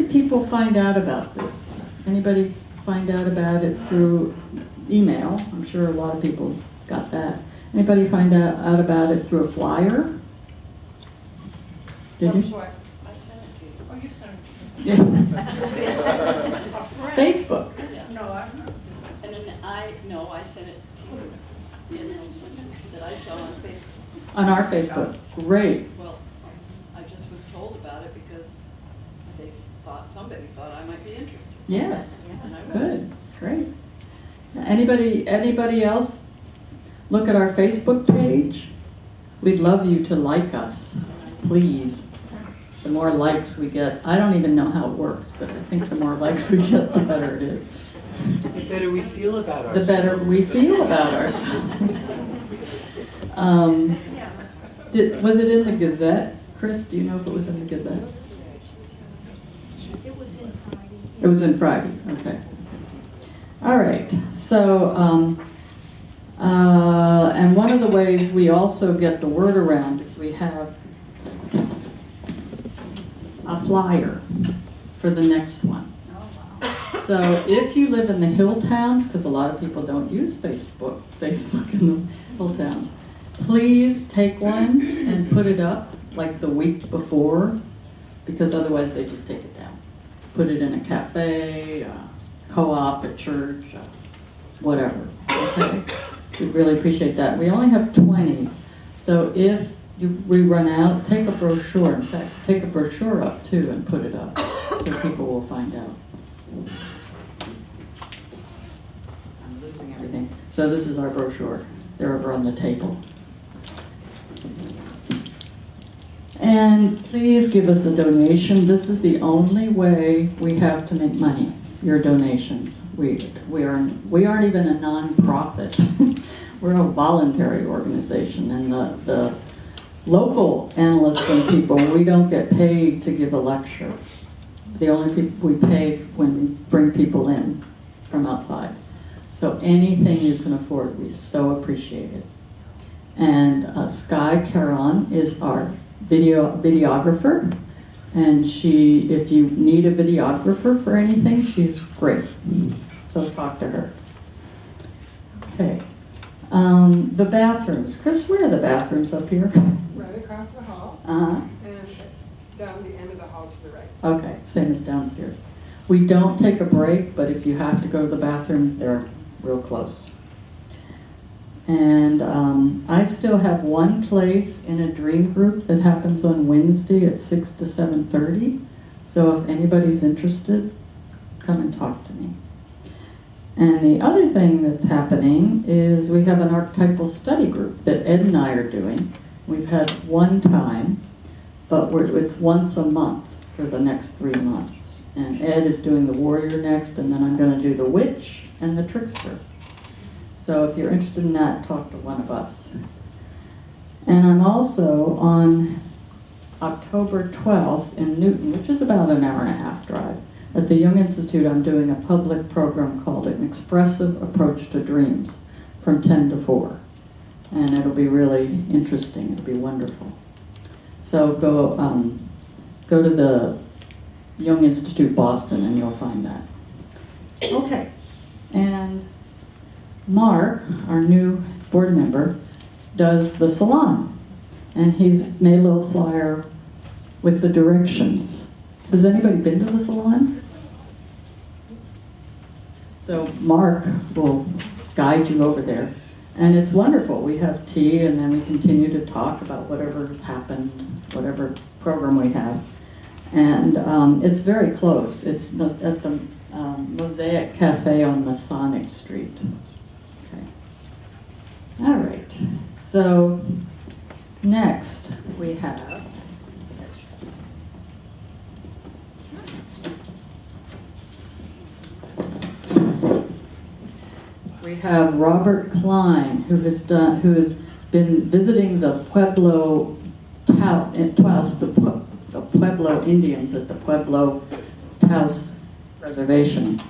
did people find out about this? Anybody find out about it through email? I'm sure a lot of people got that. Anybody find out about it through a flyer? Did you? I'm sorry. I sent it to you. Oh, you sent it to me. Facebook. No, I sent it to you. The announcement that I saw on Facebook. On our Facebook. Great. Well, I just was told about it because somebody thought I might be interested. Yes. And I was. Good. Great. Anybody else look at our Facebook page? We'd love you to like us, please. The more likes we get, I don't even know how it works, but I think the more likes we get, the better it is. The better we feel about ourselves. The better we feel about ourselves. Was it in the Gazette? Chris, do you know if it was in the Gazette? It was in Friday. It was in Friday, okay. All right, so, and one of the ways we also get the word around is we have a flyer for the next one. So if you live in the hill towns, because a lot of people don't use Facebook in the hill towns, please take one and put it up like the week before, because otherwise they just take it down. Put it in a cafe, co-op, a church, whatever. Okay? We'd really appreciate that. We only have 20, so if we run out, take a brochure. In fact, take a brochure up too and put it up so people will find out. I'm losing everything. So this is our brochure. They're over on the table. And please give us a donation. This is the only way we have to make money, your donations. We aren't even a non-profit. We're a voluntary organization, and the local analysts and people, we don't get paid to give a lecture. The only people we pay when we bring people in from outside. So anything you can afford, we so appreciate it. And Sky Caron is our videographer, and if you need a videographer for anything, she's great. So talk to her. Okay. The bathrooms. Chris, where are the bathrooms up here? Right across the hall, Uh-huh. and down the end of the hall to the right. Okay, same as downstairs. We don't take a break, but if you have to go to the bathroom, they're real close. And I still have one place in a dream group that happens on Wednesday at 6 to 7:30. So if anybody's interested, come and talk to me. And the other thing that's happening is we have an archetypal study group that Ed and I are doing. We've had one time, but it's once a month for the next 3 months. And Ed is doing the warrior next, and then I'm going to do the witch and the trickster. So if you're interested in that, talk to one of us. And I'm also on October 12th in Newton, which is about an hour and a half drive. At the Jung Institute, I'm doing a public program called An Expressive Approach to Dreams from 10 to 4. And it'll be really interesting. It'll be wonderful. So go to the Jung Institute Boston and you'll find that. Okay. And Mark, our new board member, does the salon. And he's made a little flyer with the directions. So has anybody been to the salon? So Mark will guide you over there. And it's wonderful. We have tea and then we continue to talk about whatever's happened, whatever program we have. And it's very close. It's at the Mosaic Cafe on Masonic Street. Okay. All right. So next we have Robert Klein, who has been visiting the Pueblo Taos, the Pueblo Indians at the Pueblo Taos Reservation,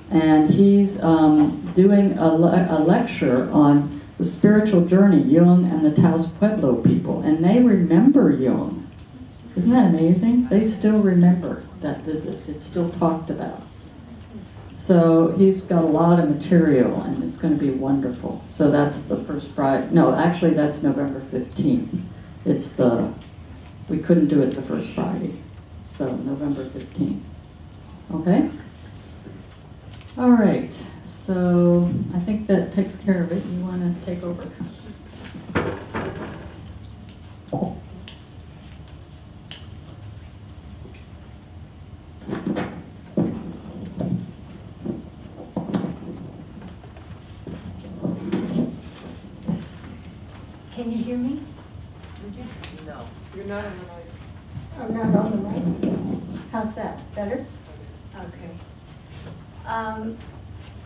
and he's doing a lecture on the spiritual journey, Jung and the Taos Pueblo people, and they remember Jung. Isn't that amazing? They still remember that visit. It's still talked about. So he's got a lot of material, and it's going to be wonderful. So that's the first Friday. No, actually, that's November 15th. We couldn't do it the first Friday. So November 15th. Okay? All right. So I think that takes care of it. You want to take over? Can you hear me? No. You're not on the mic. I'm not on the mic. How's that? Better? Okay.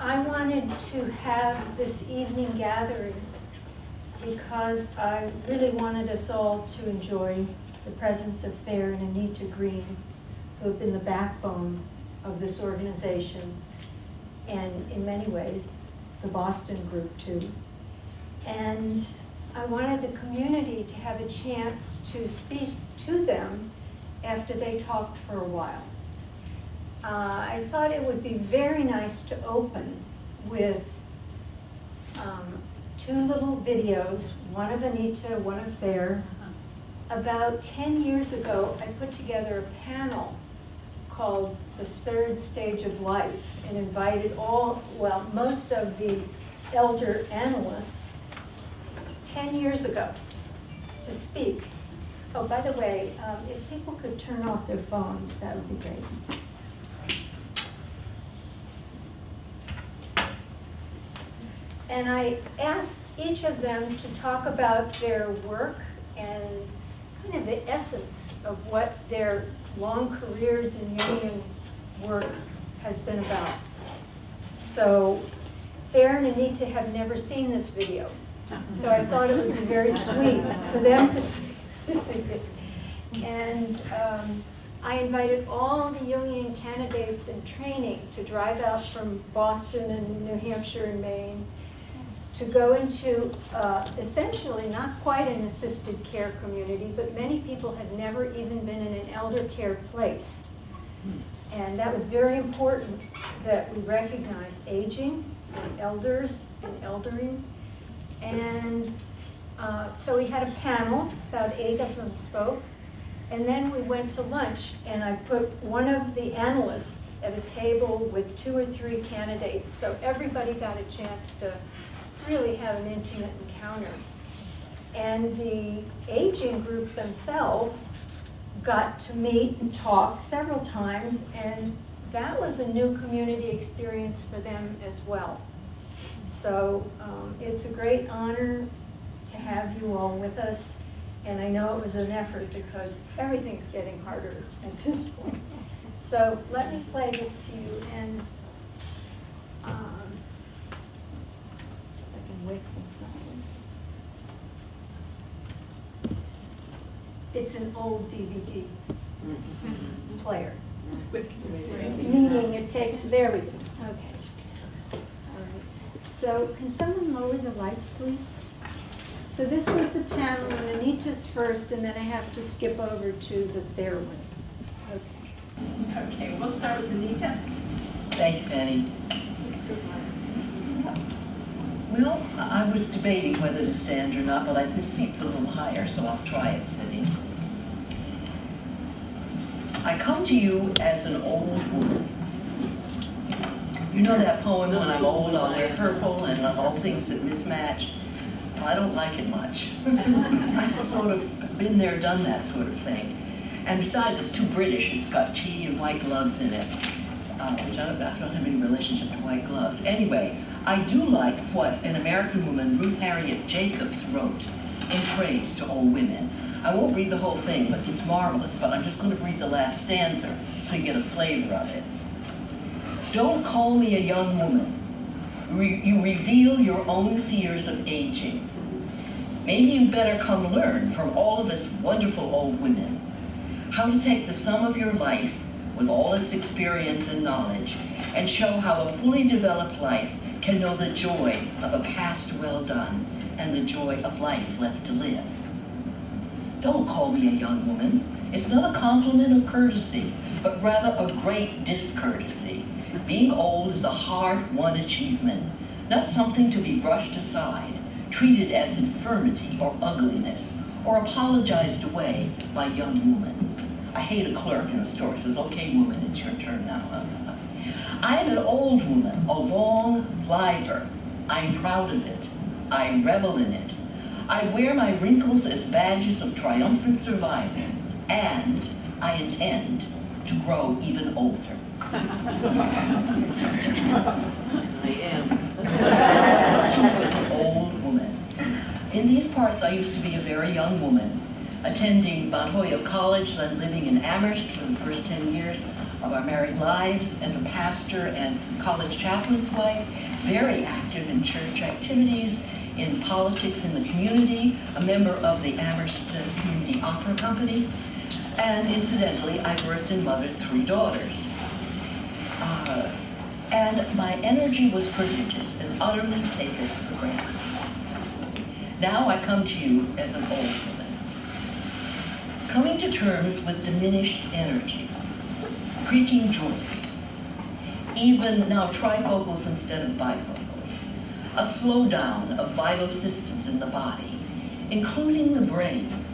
I wanted to have this evening gathering because I really wanted us all to enjoy the presence of Thayer and Anita Greene, who have been the backbone of this organization, and in many ways, the Boston group too. And I wanted the community to have a chance to speak to them after they talked for a while. I thought it would be very nice to open with two little videos, one of Anita, one of Thayer. About 10 years ago, I put together a panel called The Third Stage of Life and invited most of the elder analysts 10 years ago to speak. Oh, by the way, if people could turn off their phones, that would be great. And I asked each of them to talk about their work and kind of the essence of what their long careers in Jungian work has been about. So Thayer and Anita have never seen this video. So I thought it would be very sweet for them to see it. And I invited all the Jungian candidates in training to drive out from Boston and New Hampshire and Maine to go into essentially not quite an assisted care community, but many people had never even been in an elder care place. And that was very important that we recognize aging and elders and eldering. And so we had a panel, about 8 of them spoke, and then we went to lunch, and I put one of the analysts at a table with 2 or 3 candidates, so everybody got a chance to really have an intimate encounter. And the aging group themselves got to meet and talk several times, and that was a new community experience for them as well. So it's a great honor to have you all with us, and I know it was an effort because everything's getting harder at this point. So let me play this to you, and if I can wake things up. It's an old DVD player. Meaning it takes, there we go. Okay. All right. So can someone lower the lights, please? So this was the panel, and Anita's first, and then I have to skip over to the Thayer one. Okay. Okay, we'll start with Anita. Thank you, Penny. Well, I was debating whether to stand or not, but this seat's a little higher, so I'll try it sitting. I come to you as an old woman. You know that poem, when I'm old, I'll wear purple and all things that mismatch? Well, I don't like it much. I've sort of been there, done that sort of thing. And besides, it's too British. It's got tea and white gloves in it, which I don't have any relationship to white gloves. Anyway, I do like what an American woman, Ruth Harriet Jacobs, wrote in praise to old women. I won't read the whole thing, but it's marvelous, but I'm just going to read the last stanza so you get a flavor of it. Don't call me a young woman. You reveal your own fears of aging. Maybe you better come learn from all of us wonderful old women how to take the sum of your life with all its experience and knowledge and show how a fully developed life can know the joy of a past well done and the joy of life left to live. Don't call me a young woman. It's not a compliment or courtesy, but rather a great discourtesy. Being old is a hard-won achievement, not something to be brushed aside, treated as infirmity or ugliness, or apologized away by young woman. I hate a clerk in the store who says, okay, woman, it's your turn now. I'm an old woman, a long liver. I'm proud of it. I revel in it. I wear my wrinkles as badges of triumphant survival, and I intend to grow even older. I am. I was an old woman. In these parts, I used to be a very young woman, attending Mount Holyoke College, then living in Amherst for the first 10 years of our married lives as a pastor and college chaplain's wife, very active in church activities, in politics in the community, a member of the Amherst Community Opera Company, and incidentally, I birthed and mothered 3 daughters. And my energy was prodigious and utterly taken for granted. Now I come to you as an old woman, coming to terms with diminished energy, creaking joints, even now trifocals instead of bifocals, a slowdown of vital systems in the body, including the brain.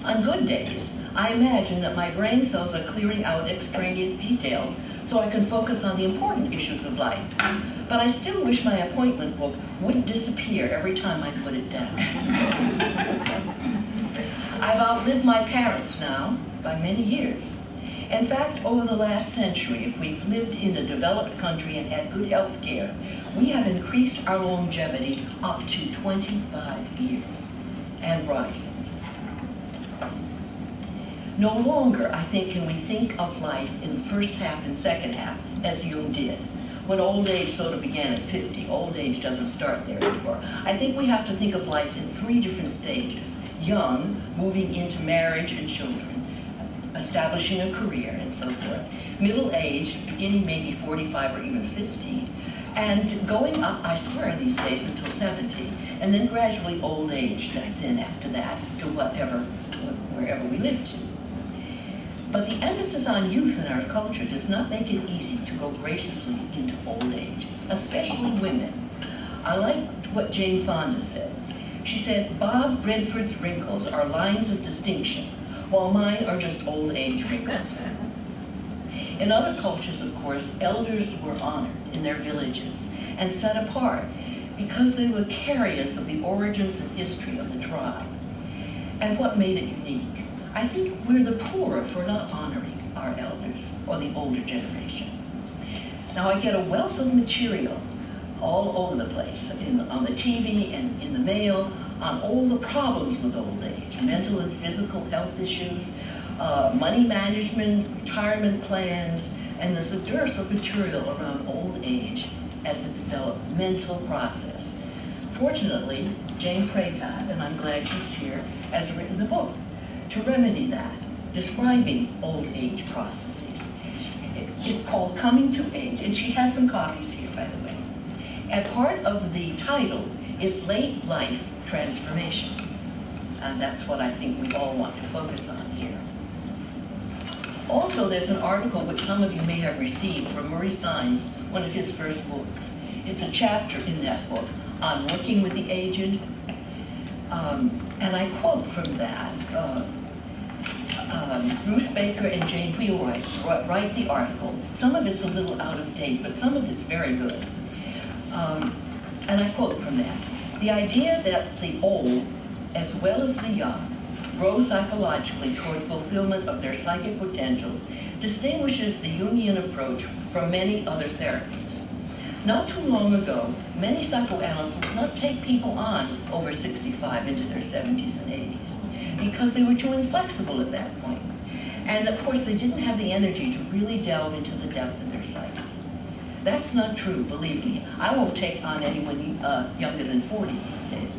On good days, I imagine that my brain cells are clearing out extraneous details so I can focus on the important issues of life. But I still wish my appointment book wouldn't disappear every time I put it down. I've outlived my parents now by many years. In fact, over the last century, if we've lived in a developed country and had good health care, we have increased our longevity up to 25 years and rising. No longer, I think, can we think of life in the first half and second half as Jung did, when old age sort of began at 50. Old age doesn't start there anymore. I think we have to think of life in 3 different stages. Young, moving into marriage and children, establishing a career and so forth. Middle-aged, beginning maybe 45 or even 50, and going up, I swear these days, until 70, and then gradually old age sets in after that to wherever we live to. But the emphasis on youth in our culture does not make it easy to go graciously into old age, especially women. I liked what Jane Fonda said. She said, Bob Redford's wrinkles are lines of distinction, while mine are just old age wrinkles. In other cultures, of course, elders were honored in their villages and set apart because they were carriers of the origins and history of the tribe. And what made it unique? I think we're the poorer for not honoring our elders or the older generation. Now I get a wealth of material all over the place, on the TV and in the mail, on all the problems with old age, mental and physical health issues, money management, retirement plans, and there's a dearth of material around old age as a developmental process. Fortunately, Jane Praytag, and I'm glad she's here, has written a book to remedy that, describing old age processes. It's called Coming to Age, and she has some copies here, by the way. And part of the title is Late Life Transformation. And that's what I think we all want to focus on here. Also, there's an article which some of you may have received from Murray Stein's, one of his first books. It's a chapter in that book on working with the aged. And I quote from that. Bruce Baker and Jane Wheelwright write the article. Some of it's a little out of date, but some of it's very good. And I quote from that. The idea that the old, as well as the young, grow psychologically toward fulfillment of their psychic potentials distinguishes the Jungian approach from many other therapies. Not too long ago, many psychoanalysts would not take people on over 65 into their 70s and 80s because they were too inflexible at that point. And of course, they didn't have the energy to really delve into the depth of their psyche. That's not true, believe me. I won't take on anyone younger than 40 these days.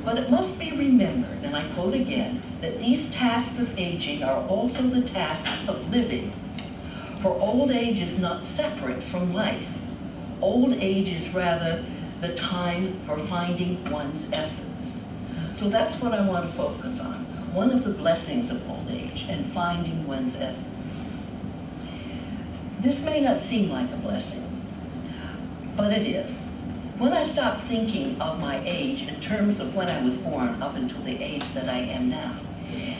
But it must be remembered, and I quote again, that these tasks of aging are also the tasks of living. For old age is not separate from life. Old age is rather the time for finding one's essence. So that's what I want to focus on. One of the blessings of old age and finding one's essence. This may not seem like a blessing, but it is. When I stopped thinking of my age in terms of when I was born up until the age that I am now,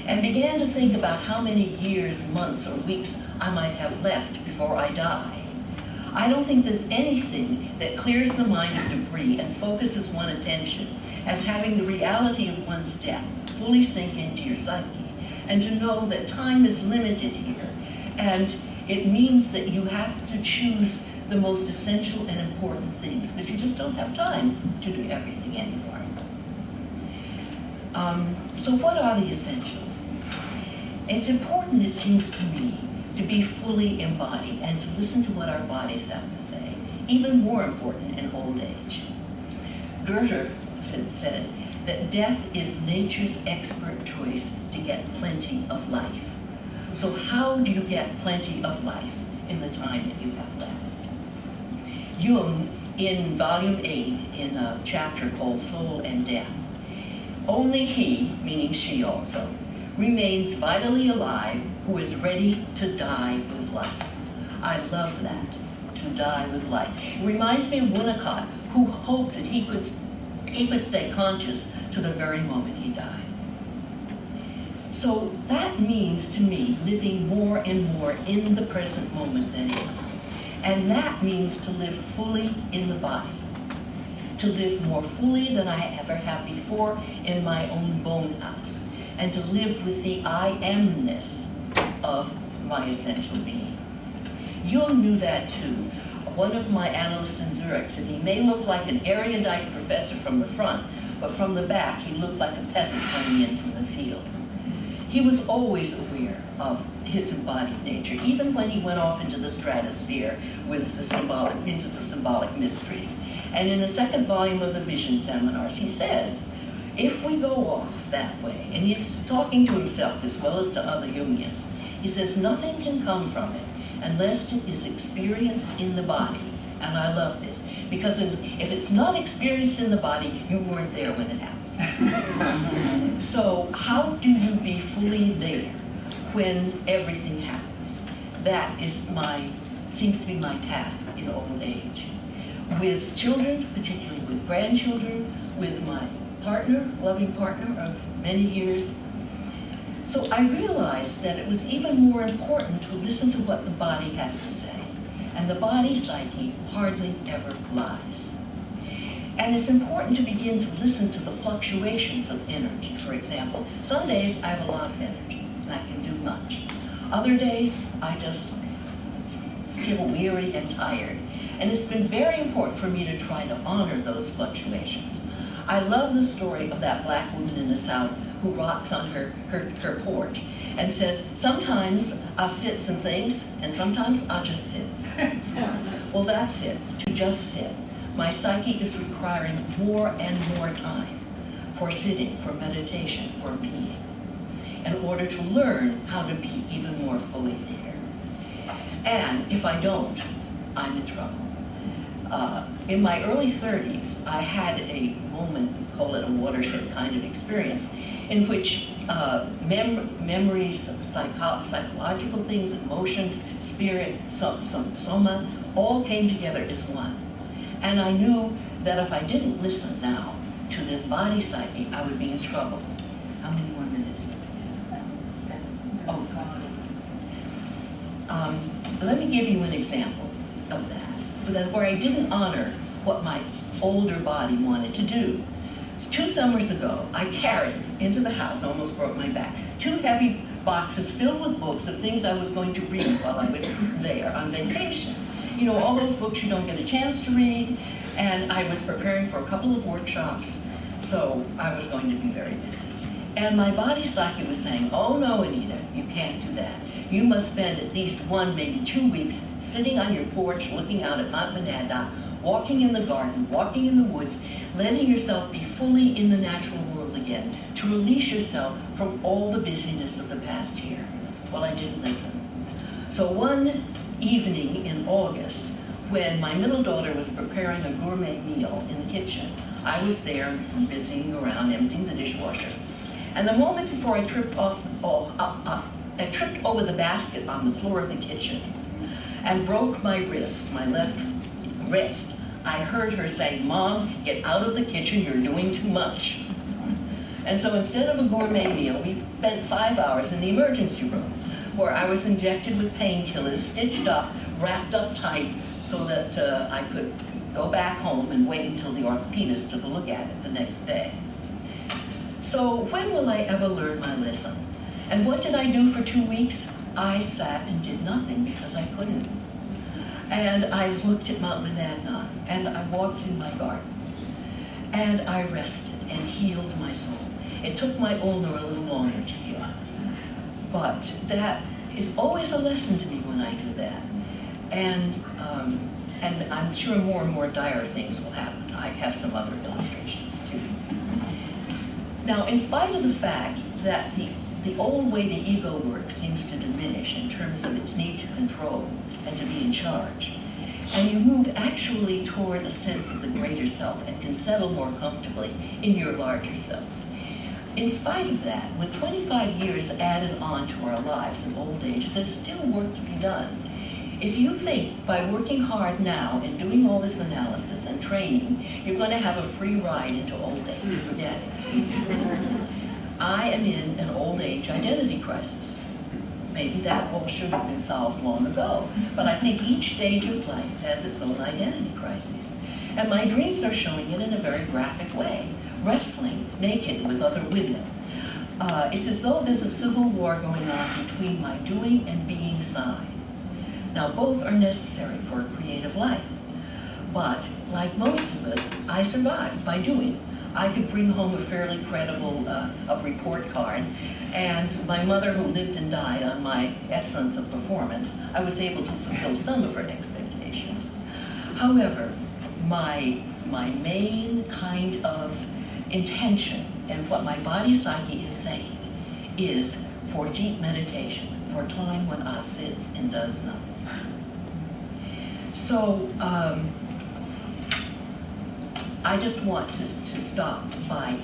and began to think about how many years, months, or weeks I might have left before I die, I don't think there's anything that clears the mind of debris and focuses one's attention as having the reality of one's death fully sink into your psyche, and to know that time is limited here, and it means that you have to choose the most essential and important things, because you just don't have time to do everything anymore. So what are the essentials? It's important, it seems to me, to be fully embodied and to listen to what our bodies have to say, even more important in old age. Goethe said that death is nature's expert choice to get plenty of life. So how do you get plenty of life in the time that you have left? Jung, in volume 8, in a chapter called Soul and Death, only he, meaning she also, remains vitally alive who is ready to die with life. I love that, to die with life. It reminds me of Winnicott, who hoped that he could stay conscious to the very moment he died. So that means to me living more and more in the present moment than is. And that means to live fully in the body, to live more fully than I ever have before in my own bone house, and to live with the I amness of my essential being. Jung knew that too. One of my analysts in Zurich said he may look like an erudite professor from the front, but from the back he looked like a peasant coming in from the field. He was always aware of his embodied nature, even when he went off into the stratosphere with the symbolic mysteries. And in the second volume of the Vision Seminars, he says, if we go off that way, and he's talking to himself as well as to other Jungians, he says nothing can come from it unless it is experienced in the body. And I love this, because if it's not experienced in the body, you weren't there when it happened. So how do you be fully there when everything happens? That is seems to be my task in old age. With children, particularly with grandchildren, with my partner, loving partner of many years. So I realized that it was even more important to listen to what the body has to say. And the body psyche hardly ever lies. And it's important to begin to listen to the fluctuations of energy. For example, some days I have a lot of energy and I can do much. Other days I just feel weary and tired. And it's been very important for me to try to honor those fluctuations. I love the story of that black woman in the South who rocks on her porch and says, sometimes I'll sit some things and sometimes I'll just sit. Well, that's it, to just sit. My psyche is requiring more and more time for sitting, for meditation, for being, in order to learn how to be even more fully there. And if I don't, I'm in trouble. In my early 30s, I had a moment, we call it a watershed kind of experience, in which memories, psychological things, emotions, spirit, soma, all came together as one. And I knew that if I didn't listen now to this body psyche, I would be in trouble. How many more minutes? Oh, God. Let me give you an example of that, where I didn't honor what my older body wanted to do. 2 summers ago, I carried into the house, almost broke my back, 2 heavy boxes filled with books of things I was going to read while I was there on vacation. You know, all those books you don't get a chance to read, and I was preparing for a couple of workshops, so I was going to be very busy. And my body psyche was saying, oh no, Anita, you can't do that. You must spend at least 1, maybe 2 weeks sitting on your porch looking out at Mount Monadnock, walking in the garden, walking in the woods, letting yourself be fully in the natural world again, to release yourself from all the busyness of the past year. Well, I didn't listen. So one evening in August, when my middle daughter was preparing a gourmet meal in the kitchen, I was there busying around, emptying the dishwasher. And the moment before I tripped I tripped over the basket on the floor of the kitchen and broke my wrist, my left wrist. I heard her say, "Mom, get out of the kitchen, you're doing too much." And so instead of a gourmet meal, we spent 5 hours in the emergency room, where I was injected with painkillers, stitched up, wrapped up tight, so that I could go back home and wait until the orthopedist took a look at it the next day. So when will I ever learn my lesson? And what did I do for 2 weeks? I sat and did nothing because I couldn't. And I looked at Mount Monadnock, and I walked in my garden, and I rested and healed my soul. It took my ulnar a little longer to heal, but that is always a lesson to me when I do that. And I'm sure more and more dire things will happen. I have some other illustrations too. Now, in spite of the fact that the old way the ego works seems to diminish in terms of its need to control and to be in charge, and you move actually toward a sense of the greater self and can settle more comfortably in your larger self. In spite of that, with 25 years added on to our lives in old age, there's still work to be done. If you think by working hard now and doing all this analysis and training, you're going to have a free ride into old age, forget it. I am in an old age identity crisis. Maybe that all should have been solved long ago, but I think each stage of life has its own identity crisis. And my dreams are showing it in a very graphic way. Wrestling naked with other women. It's as though there's a civil war going on between my doing and being side. Now, both are necessary for a creative life. But, like most of us, I survived by doing. I could bring home a fairly credible report card, and my mother, who lived and died on my excellence of performance, I was able to fulfill some of her expectations. However, my main kind of intention and what my body psyche is saying is for deep meditation, for time when I sits and does nothing. So I just want to stop by,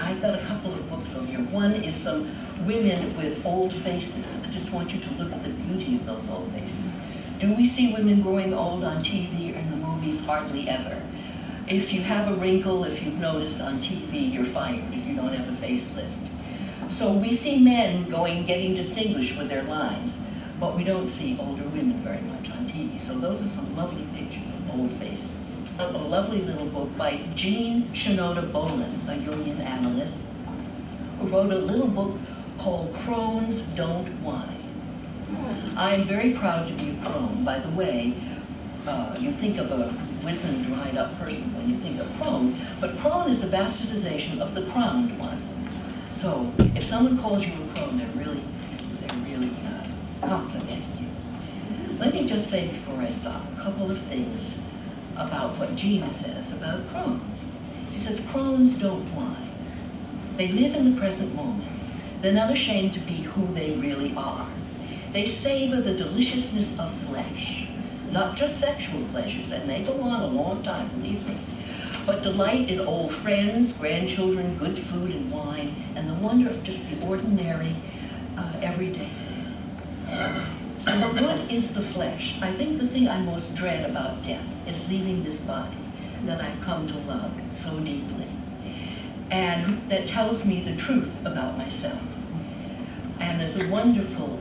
I've got a couple of books over here. One is some women with old faces. I just want you to look at the beauty of those old faces. Do we see women growing old on TV or in the movies? Hardly ever. If you have a wrinkle, if you've noticed on TV, you're fired if you don't have a facelift. So we see men getting distinguished with their lines, but we don't see older women very much on TV. So those are some lovely pictures of old faces. A lovely little book by Jean Shinoda Bolen, a Jungian Analyst, who wrote a little book called Crones Don't Whine. I'm very proud to be a crone. By the way, you think of a wizened, dried up person when you think of crone, but crone is a bastardization of the crowned one. So if someone calls you a crone, they're really complimenting you. Let me just say before I stop a couple of things about what Jean says about crones. She says, crones don't whine. They live in the present moment. They're not ashamed to be who they really are. They savor the deliciousness of flesh, not just sexual pleasures, and they go on a long time, believe me, but delight in old friends, grandchildren, good food and wine, and the wonder of just the ordinary, everyday thing. So what is the flesh? I think the thing I most dread about death is leaving this body that I've come to love so deeply, and that tells me the truth about myself. And there's a wonderful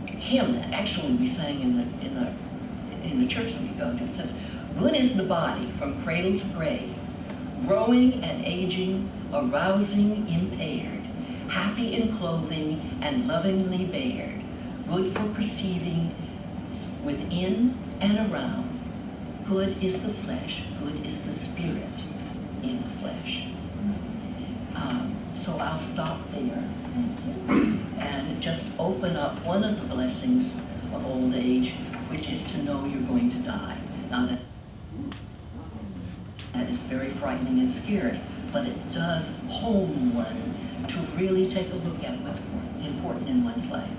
hymn that actually we sang in the church that we go to. It says, "Good is the body from cradle to grave, growing and aging, arousing, impaired, happy in clothing and lovingly bared, good for perceiving within and around. Good is the flesh, good is the spirit in the flesh." So I'll stop there and just open up one of the blessings of old age, which is to know you're going to die. Now that is very frightening and scary, but it does hone one to really take a look at what's important in one's life.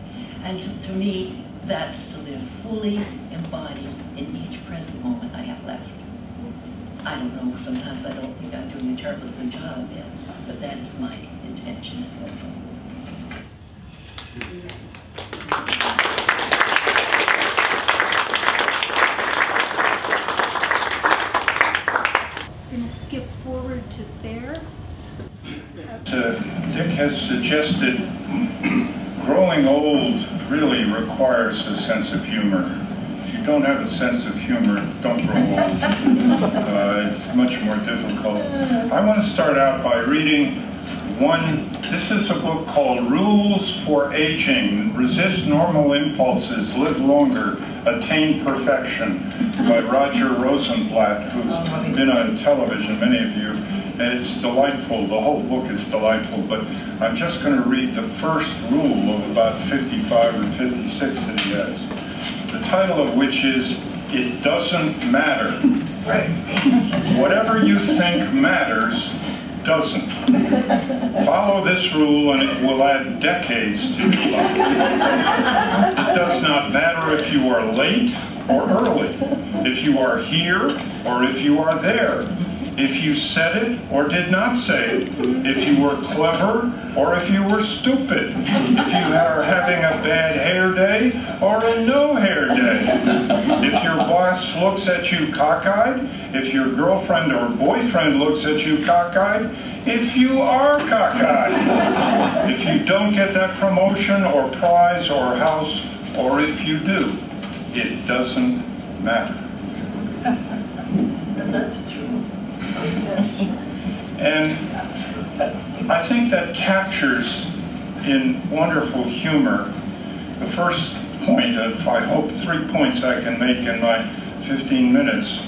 And to me, that's to live fully embodied in each present moment I have left. I don't know, sometimes I don't think I'm doing a terribly good job yet, but that is my intention. We're going to skip forward to Thayer. Dick has suggested growing old really requires a sense of humor. If you don't have a sense of humor, don't grow old. It's much more difficult. I want to start out by reading this is a book called Rules for Aging, Resist Normal Impulses, Live Longer, Attain Perfection, by Roger Rosenblatt, who's been on television, many of you. And it's delightful, the whole book is delightful, but I'm just going to read the first rule of about 55 or 56 that he has. The title of which is, It Doesn't Matter. Whatever you think matters doesn't. Follow this rule and it will add decades to your life. It does not matter if you are late or early, if you are here or if you are there, if you said it or did not say it, if you were clever or if you were stupid, if you are having a bad hair day or a no hair day, if your boss looks at you cockeyed, if your girlfriend or boyfriend looks at you cockeyed, if you are cockeyed, if you don't get that promotion or prize or house, or if you do, it doesn't matter. That's true. And I think that captures in wonderful humor the first point of, I hope, 3 points I can make in my 15 minutes.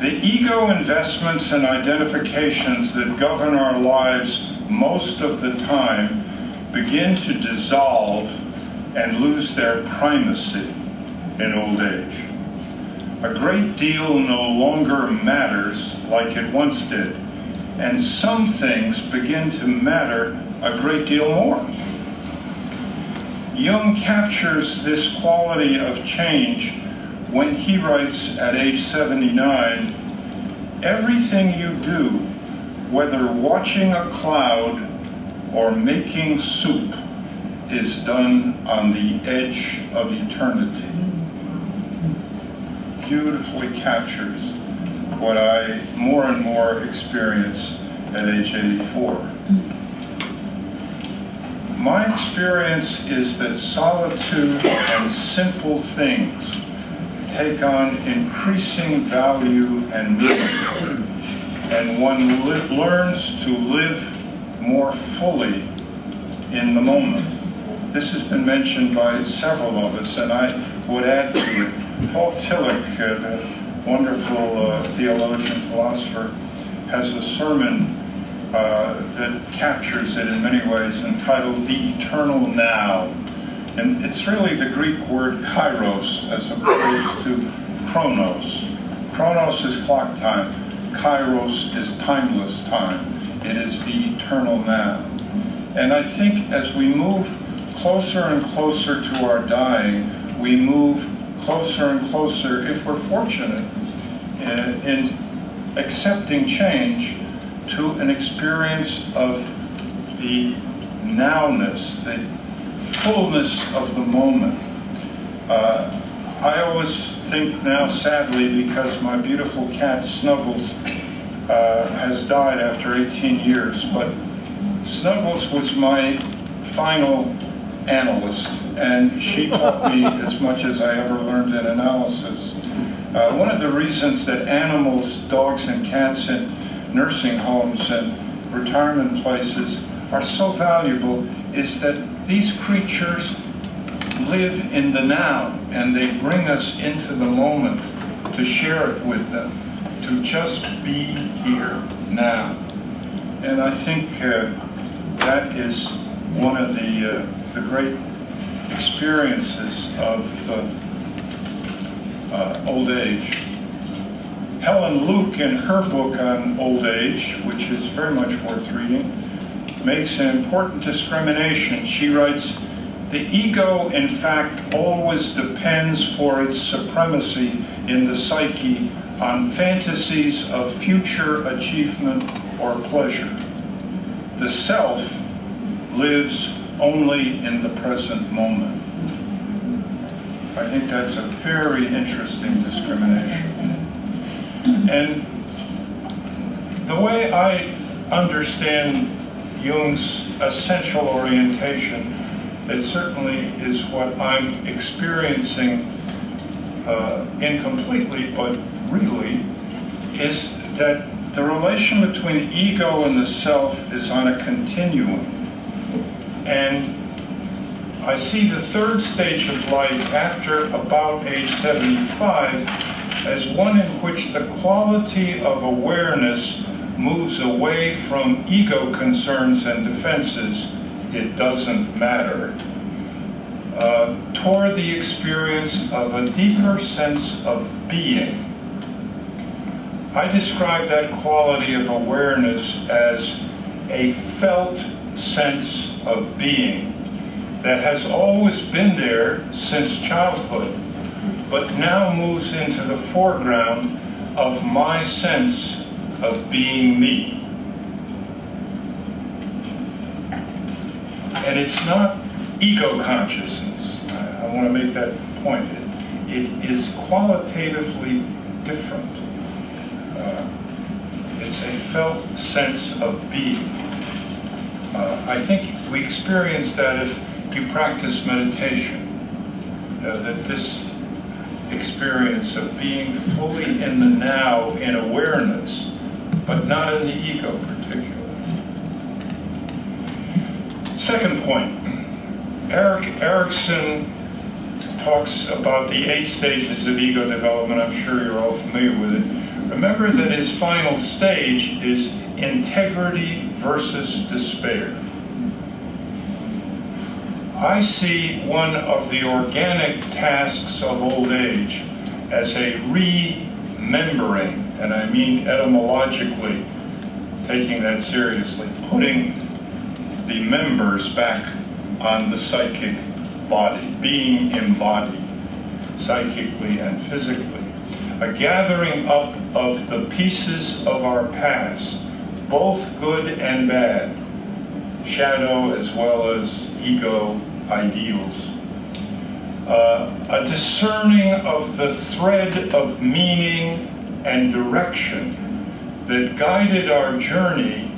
The ego investments and identifications that govern our lives most of the time begin to dissolve and lose their primacy in old age. A great deal no longer matters like it once did, and some things begin to matter a great deal more. Jung captures this quality of change when he writes at age 79, everything you do, whether watching a cloud or making soup, is done on the edge of eternity. Beautifully captures what I more and more experience at age 84. My experience is that solitude and simple things take on increasing value and meaning, and one learns to live more fully in the moment. This has been mentioned by several of us, and I would add to it. Paul Tillich, the wonderful theologian, philosopher, has a sermon that captures it in many ways, entitled The Eternal Now. And it's really the Greek word kairos as opposed to chronos. Chronos is clock time. Kairos is timeless time. It is the eternal now. And I think as we move closer and closer to our dying, we move closer and closer, if we're fortunate, in accepting change, to an experience of the nowness, the fullness of the moment. I always think now, sadly, because my beautiful cat Snuggles has died after 18 years, but Snuggles was my final analyst, and she taught me as much as I ever learned in analysis. One of the reasons that animals, dogs and cats in nursing homes and retirement places are so valuable is that these creatures live in the now, and they bring us into the moment to share it with them, to just be here now. And I think that is one of the great experiences of old age. Helen Luke, in her book on old age, which is very much worth reading, makes an important discrimination. She writes, "The ego, in fact, always depends for its supremacy in the psyche on fantasies of future achievement or pleasure. The self lives only in the present moment. I think that's a very interesting discrimination. And the way I understand Jung's essential orientation, it certainly is what I'm experiencing incompletely, but really, is that the relation between ego and the self is on a continuum. And I see the third stage of life after about age 75 as one in which the quality of awareness moves away from ego concerns and defenses, it doesn't matter, toward the experience of a deeper sense of being. I describe that quality of awareness as a felt sense of being that has always been there since childhood, but now moves into the foreground of my sense of being me. And it's not ego consciousness. I want to make that point. It is qualitatively different. It's a felt sense of being. I think we experience that if you practice meditation, that this experience of being fully in the now in awareness, but not in the ego particularly. Second point, Erickson talks about the 8 stages of ego development. I'm sure you're all familiar with it. Remember that his final stage is integrity versus despair. I see one of the organic tasks of old age as a remembering, and I mean etymologically, taking that seriously, putting the members back on the psychic body, being embodied, psychically and physically. A gathering up of the pieces of our past, both good and bad, shadow as well as ego ideals. A discerning of the thread of meaning and direction that guided our journey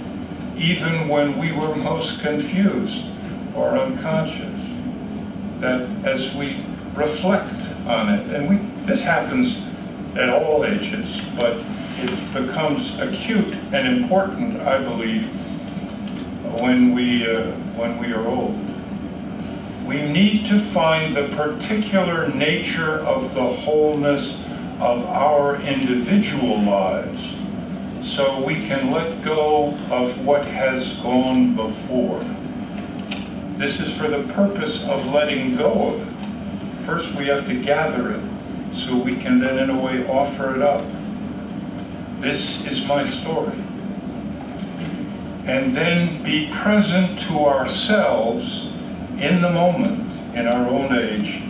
even when we were most confused or unconscious. That as we reflect on it, and this happens at all ages, but it becomes acute and important, I believe, when we are old. We need to find the particular nature of the wholeness of our individual lives so we can let go of what has gone before. This is for the purpose of letting go of it. First, we have to gather it so we can then, in a way, offer it up. This is my story. And then be present to ourselves in the moment, in our own age,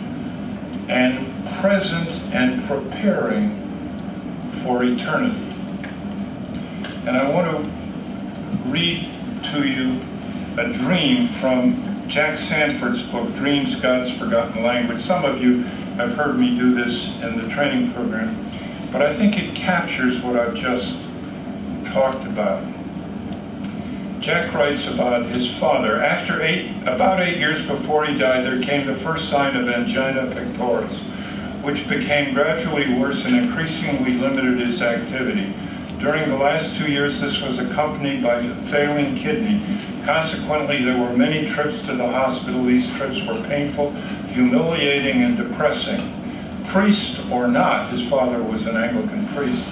and present and preparing for eternity. And I want to read to you a dream from Jack Sanford's book, Dreams, God's Forgotten Language. Some of you have heard me do this in the training program, but I think it captures what I've just talked about. Jack writes about his father. About 8 years before he died, there came the first sign of angina pectoris, which became gradually worse and increasingly limited his activity. During the last 2 years, this was accompanied by a failing kidney. Consequently, there were many trips to the hospital. These trips were painful, humiliating, and depressing. Priest or not, his father was an Anglican priest,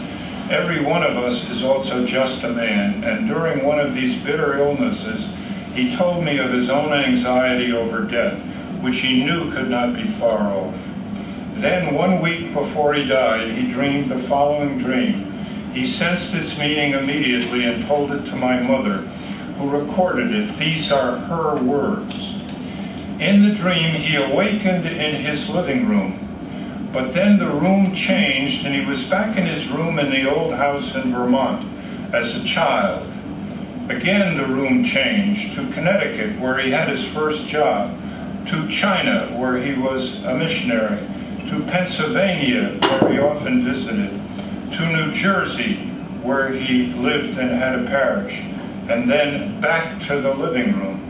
every one of us is also just a man, and during one of these bitter illnesses, he told me of his own anxiety over death, which he knew could not be far off. Then, 1 week before he died, he dreamed the following dream. He sensed its meaning immediately and told it to my mother, who recorded it. These are her words. In the dream, he awakened in his living room, But then the room changed, and he was back in his room in the old house in Vermont as a child. Again, the room changed to Connecticut, where he had his first job, to China, where he was a missionary, to Pennsylvania, where he often visited, to New Jersey, where he lived and had a parish, and then back to the living room.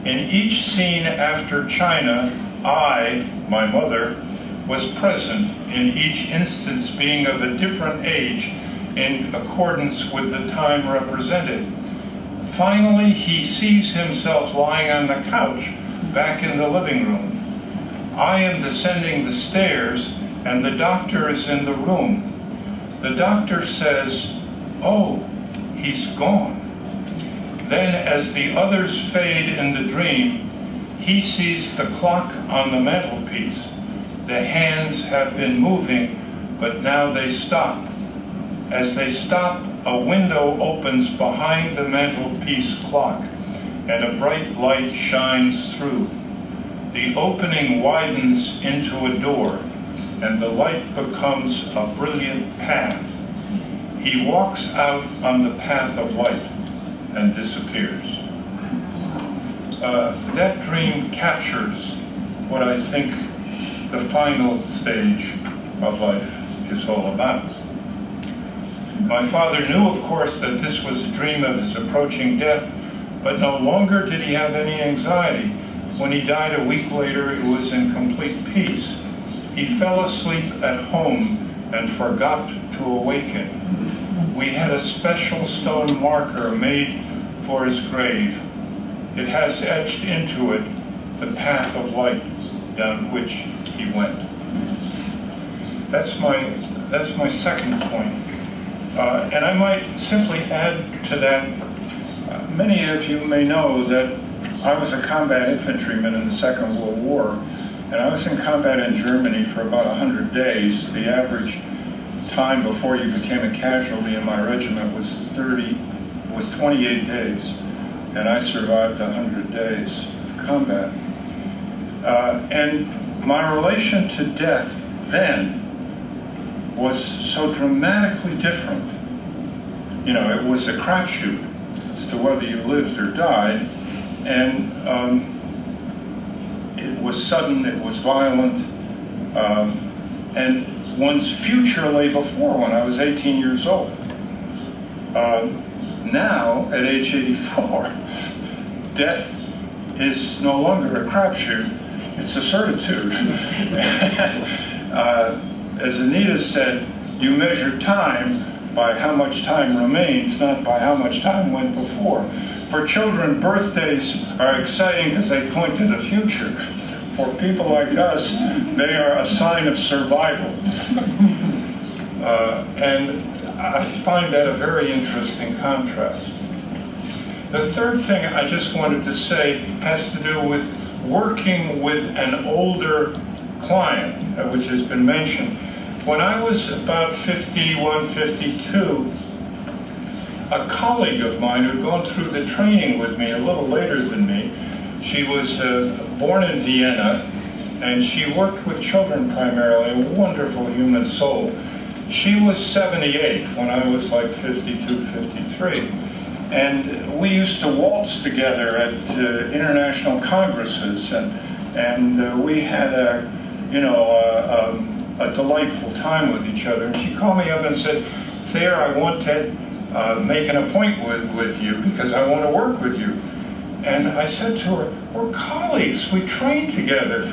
In each scene after China, I, my mother, was present, in each instance being of a different age in accordance with the time represented. Finally, he sees himself lying on the couch back in the living room. I am descending the stairs, and the doctor is in the room. The doctor says, "Oh, he's gone." Then, as the others fade in the dream, he sees the clock on the mantelpiece. The hands have been moving, but now they stop. As they stop, a window opens behind the mantelpiece clock, and a bright light shines through. The opening widens into a door, and the light becomes a brilliant path. He walks out on the path of light and disappears. That dream captures what I think the final stage of life is all about. My father knew, of course, that this was a dream of his approaching death, but no longer did he have any anxiety. When he died a week later, it was in complete peace. He fell asleep at home and forgot to awaken. We had a special stone marker made for his grave. It has etched into it the path of light down which he went. That's my second point. And I might simply add to that, many of you may know that I was a combat infantryman in the Second World War, and I was in combat in Germany for about 100 days. The average time before you became a casualty in my regiment was 28 days, and I survived 100 days of combat. And my relation to death then was so dramatically different. You know, it was a crapshoot as to whether you lived or died, and it was sudden, it was violent, and one's future lay before when I was 18 years old. Now, at age 84, death is no longer a crapshoot, it's a certitude. As Anita said, you measure time by how much time remains, not by how much time went before. For children, birthdays are exciting because they point to the future. For people like us, they are a sign of survival. And I find that a very interesting contrast. The third thing I just wanted to say has to do with working with an older client, which has been mentioned. When I was about 51, 52, a colleague of mine who'd gone through the training with me a little later than me, she was born in Vienna, and she worked with children primarily, a wonderful human soul. She was 78 when I was like 52, 53. And we used to waltz together at international congresses, and we had a delightful time with each other. And she called me up and said, "Thayer, I want to make an appointment with you because I want to work with you." And I said to her, "We're colleagues, we train together.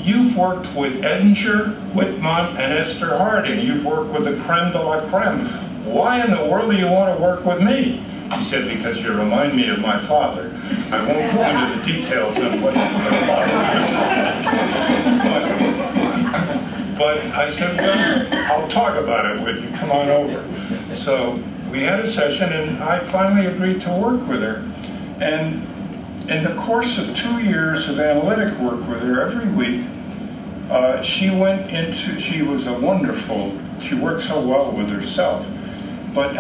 You've worked with Edinger, Whitmont, and Esther Harding. You've worked with the creme de la creme. Why in the world do you want to work with me?" She said, "Because you remind me of my father." I won't go into the details of what my father was. But I said, "Well, I'll talk about it with you. Come on over." So we had a session, and I finally agreed to work with her. And in the course of 2 years of analytic work with her every week, she worked so well with herself. But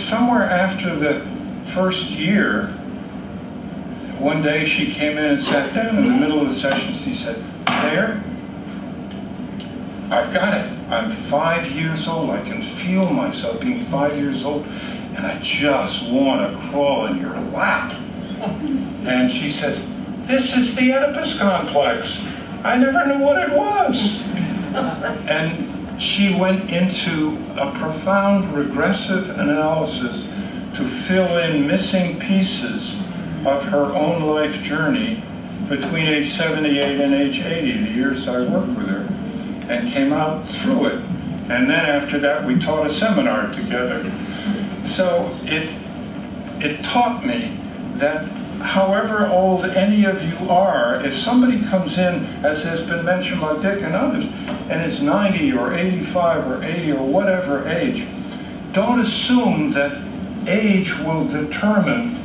somewhere after the first year, one day she came in and sat down in the middle of the session. She said, "Thayer, I've got it. I'm 5 years old. I can feel myself being 5 years old, and I just want to crawl in your lap. And she says, this is the Oedipus complex. I never knew what it was. And she went into a profound regressive analysis to fill in missing pieces of her own life journey between age 78 and age 80, the years I worked with her, and came out through it. And then after that, we taught a seminar together. So it taught me that however old any of you are, if somebody comes in, as has been mentioned by Dick and others, and is 90 or 85 or 80 or whatever age, don't assume that age will determine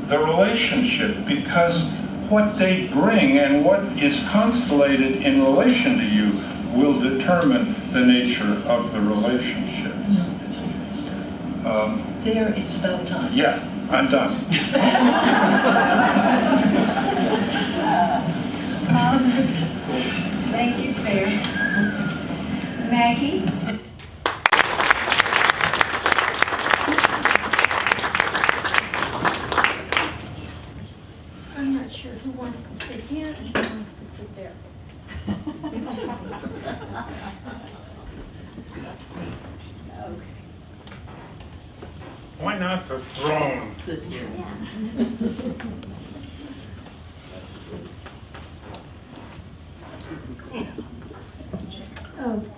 the relationship, because what they bring and what is constellated in relation to you will determine the nature of the relationship. There, it's about time. Yeah, I'm done. Thank you, Thayer. Maggie? I'm not sure who wants to sit here and who wants to sit there. Okay. Why not the throne? Sit here. Okay.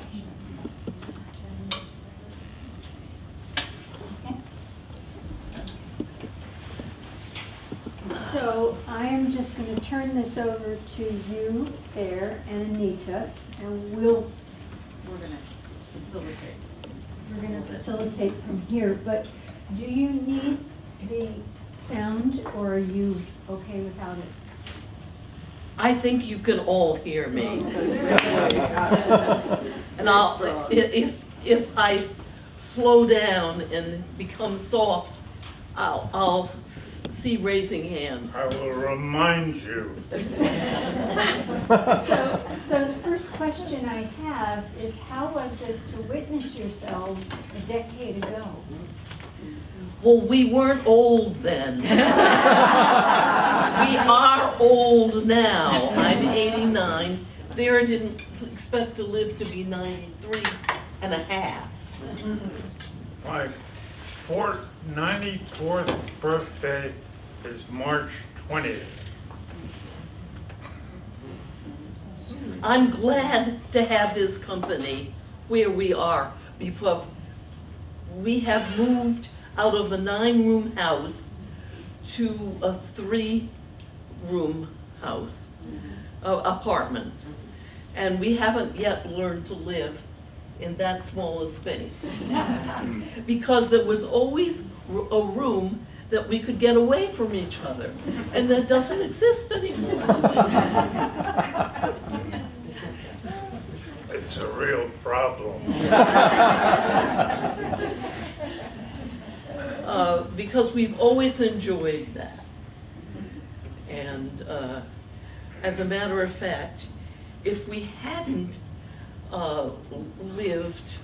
So I am just going to turn this over to you, Thayer, and Anita, and we're going to facilitate from here. But do you need the sound, or are you okay without it? I think you can all hear me. And I'll, if I slow down and become soft, I'll see raising hands. I will remind you. So the first question I have is, how was it to witness yourselves a decade ago? Well, we weren't old then. We are old now. I'm 89. Thayer didn't expect to live to be 93 and a half. My 94th birthday is March 20th. I'm glad to have his company where we are, because we have moved out of a 9-room house to a 3-room house, apartment. And we haven't yet learned to live in that small a space. Because there was always a room that we could get away from each other, and that doesn't exist anymore. It's a real problem. Because we've always enjoyed that. And as a matter of fact, if we hadn't lived,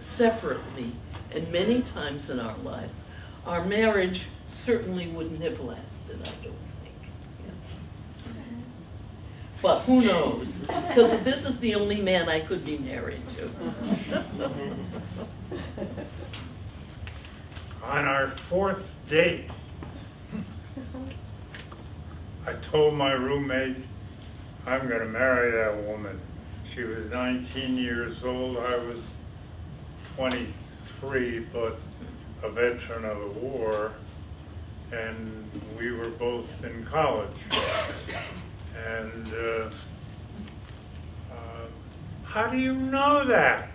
separately, and many times in our lives, our marriage certainly wouldn't have lasted, I don't think. Yeah. But who knows? Because this is the only man I could be married to. On our 4th date, I told my roommate, I'm going to marry that woman. She was 19 years old. I was 23, but a veteran of the war, and we were both in college. And how do you know that?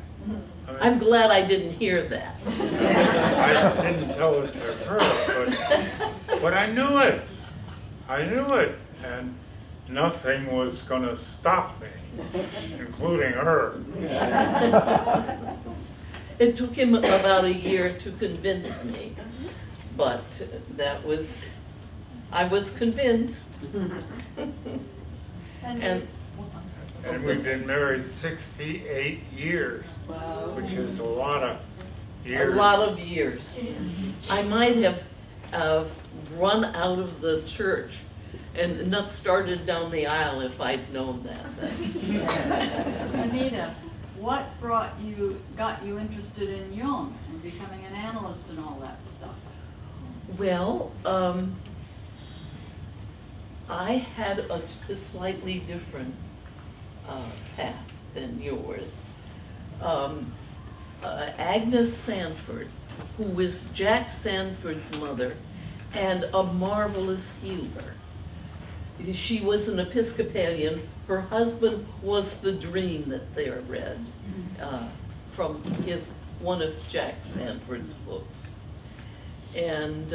I mean, I'm glad I didn't hear that. I didn't tell it to her, but I knew it. I knew it, and nothing was going to stop me, including her. It took him about a year to convince me, but I was convinced. And And we've been married 68 years, Wow. which is a lot of A years. lot of years. I might have run out of the church and not started down the aisle if I'd known that. Anita, what got you interested in Jung and becoming an analyst and all that stuff? Well, I had a slightly different path than yours. Agnes Sanford, who was Jack Sanford's mother and a marvelous healer. She was an Episcopalian. Her husband was the dream that Thayer read from one of Jack Sanford's books. And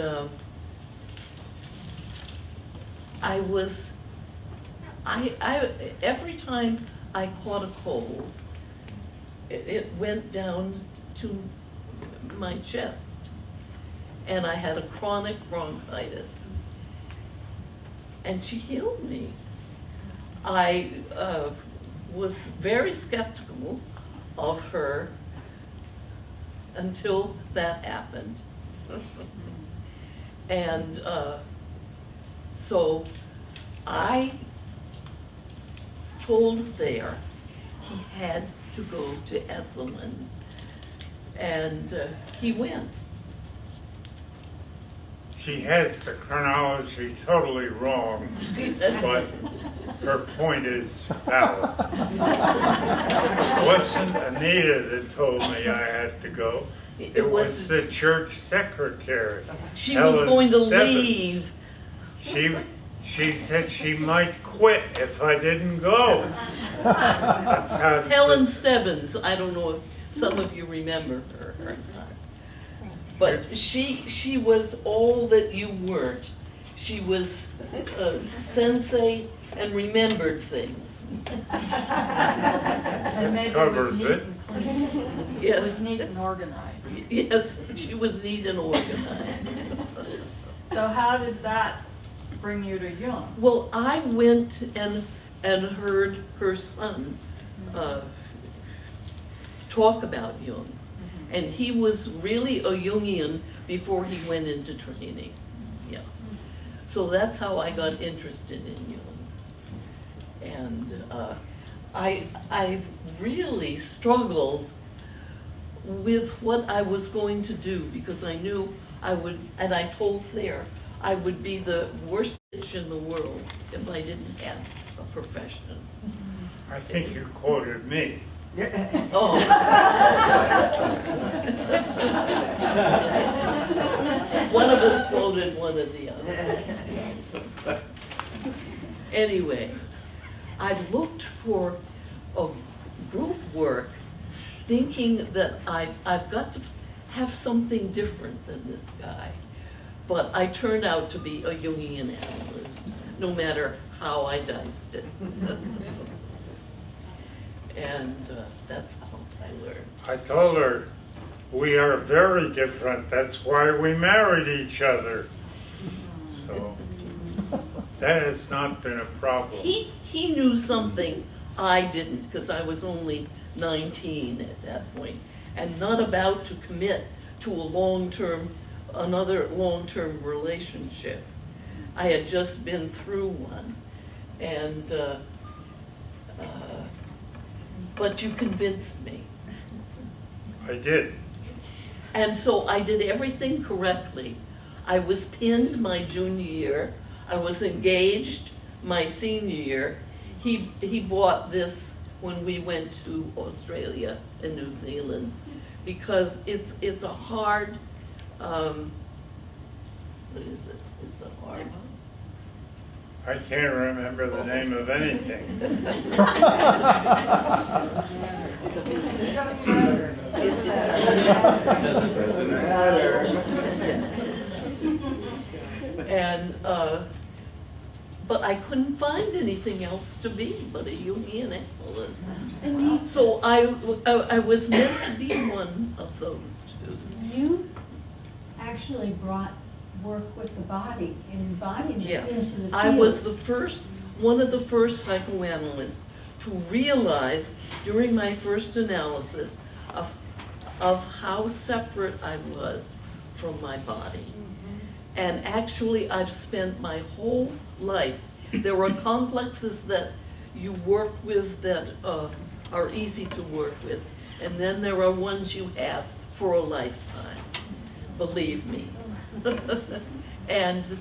every time I caught a cold, it went down to my chest, and I had a chronic bronchitis, and she healed me. I was very skeptical of her until that happened. And so I told Thayer he had to go to Esalen, and he went. She has the chronology totally wrong, but her point is valid. It wasn't Anita that told me I had to go. It was the church secretary. She was going to leave. She said she might quit if I didn't go. That's how Helen Stebbins, I don't know if some of you remember her or not. But she was all that you weren't. She was sensate and remembered things. And maybe it was neat and clean. Yes. It was neat and organized. Yes, she was neat and organized. So how did that bring you to Jung? Well, I went and heard her son talk about Jung. And he was really a Jungian before he went into training. Yeah. So that's how I got interested in Jung. And I really struggled with what I was going to do, because I knew I would, and I told Thayer, I would be the worst bitch in the world if I didn't have a profession. I think you quoted me. Oh. One of us quoted one of the other. Anyway, I looked for a group work thinking that I've got to have something different than this guy. But I turned out to be a Jungian analyst, no matter how I diced it. And that's how I learned. I told her, we are very different. That's why we married each other. So that has not been a problem. He knew something I didn't, because I was only 19 at that point, and not about to commit to another long-term relationship. I had just been through one, and but you convinced me. I did. And so I did everything correctly. I was pinned my junior year. I was engaged my senior year. He bought this when we went to Australia and New Zealand, because it's a hard, what is it? It's a hard. I can't remember the name of anything. And but I couldn't find anything else to be but a Jungian analyst. So I was meant to be one of those two. You actually brought work with the body and embodiment Yes, into the field. I was one of the first psychoanalysts to realize during my first analysis of how separate I was from my body. And actually, I've spent my whole life, there are complexes that you work with that are easy to work with, and then there are ones you have for a lifetime, believe me. And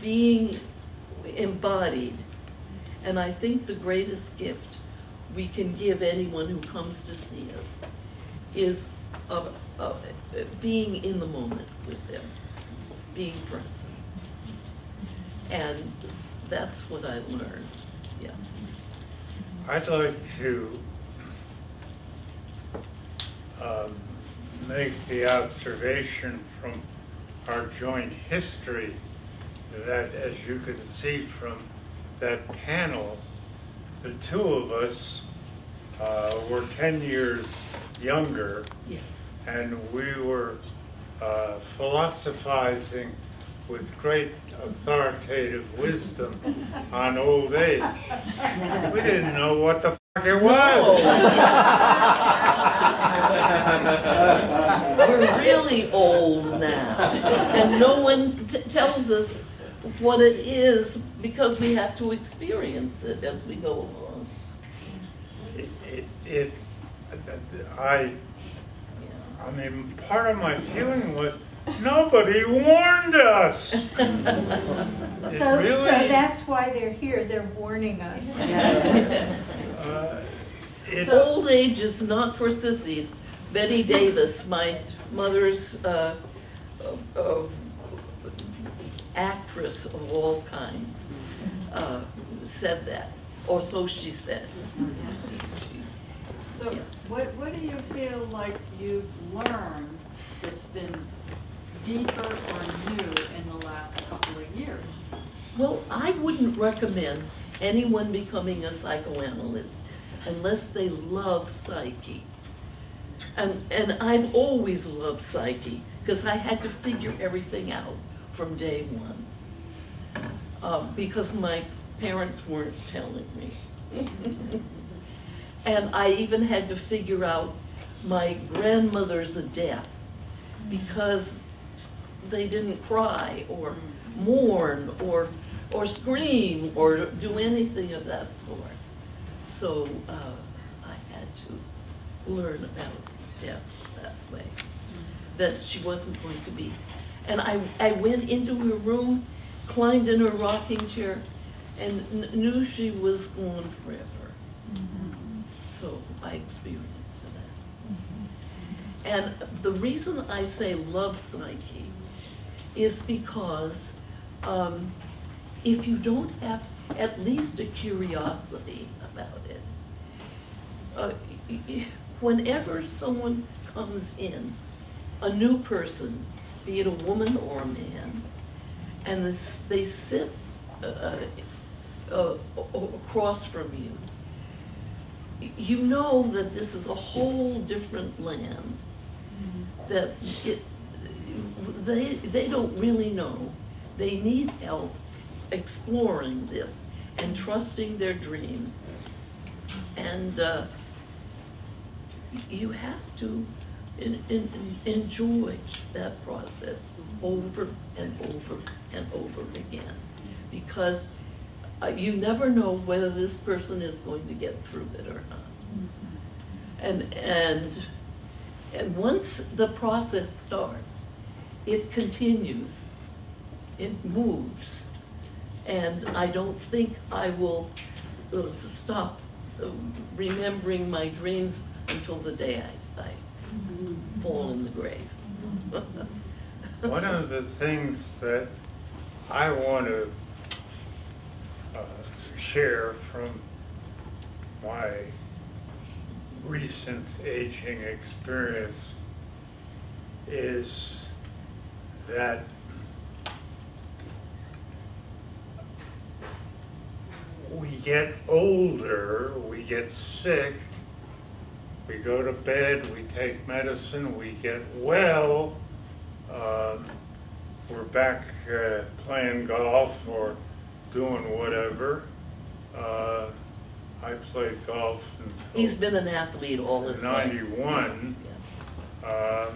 being embodied, and I think the greatest gift we can give anyone who comes to see us is being in the moment with them, being present. And that's what I learned, yeah. I'd like to make the observation from our joint history that, as you can see from that panel, the two of us were 10 years younger, Yes. and we were philosophizing with great authoritative wisdom on old age. We didn't know what the fuck it was. We're really old now, and no one tells us what it is because we have to experience it as we go along. I mean, part of my feeling was nobody warned us. So Really? that's why they're here, they're warning us. Old age is not for sissies. Betty Davis, my mother's actress of all kinds, said that, or so she said. So Yes. what do you feel like you've learned that's been deeper or new in the last couple of years? Well, I wouldn't recommend anyone becoming a psychoanalyst unless they love psyche. And I've always loved psyche because I had to figure everything out from day one because my parents weren't telling me. And I even had to figure out my grandmother's death because they didn't cry or mourn or scream or do anything of that sort. So I had to learn about death that way, that she wasn't going to be. And I went into her room, climbed in her rocking chair, and knew she was gone forever. So I experienced that. And the reason I say love psyche is because if you don't have at least a curiosity about it, whenever someone comes in, a new person, be it a woman or a man, and they sit across from you, you know that this is a whole different land, that they don't really know. They need help exploring this and trusting their dreams. And you have to enjoy that process over and over and over again, because you never know whether this person is going to get through it or not. And once the process starts, it continues, it moves, and I don't think I will stop remembering my dreams until the day I fall in the grave. One of the things that I want to share from my recent aging experience is that we get older, we get sick, we go to bed, we take medicine, we get well, we're back playing golf or doing whatever, I played golf He's until been an athlete all his life. 91. Yeah.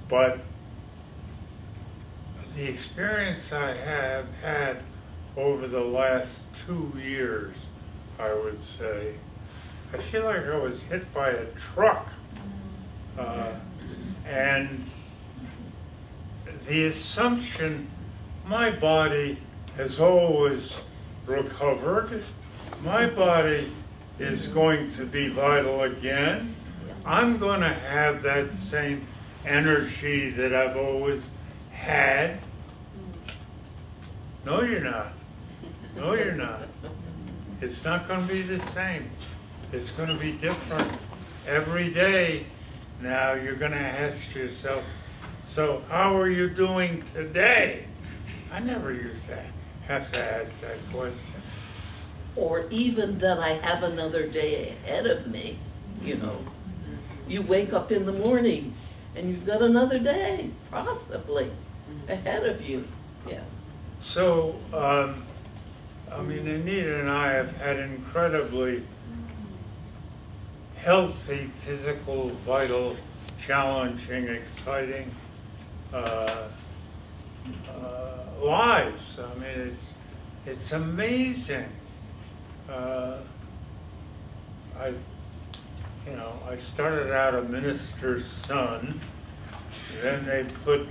But the experience I have had over the last 2 years, I would say, I feel like I was hit by a truck. And the assumption, my body has always recovered. My body is going to be vital again. I'm going to have that same energy that I've always had. No, you're not. No, you're not. It's not going to be the same. It's going to be different every day. Now you're going to ask yourself, so how are you doing today? I never used to have to ask that question. Or even that I have another day ahead of me, you know. You wake up in the morning and you've got another day, possibly, ahead of you. Yeah. So, I mean, Anita and I have had incredibly healthy, physical, vital, challenging, exciting lives. I mean, it's amazing. I started out a minister's son. Then they put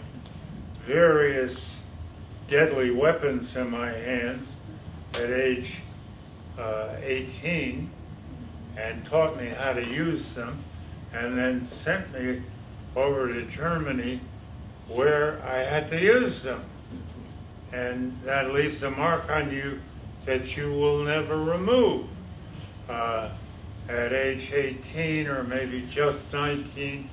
various deadly weapons in my hands at age 18 and taught me how to use them, and then sent me over to Germany where I had to use them. And that leaves a mark on you that you will never remove. At age 18 or maybe just 19,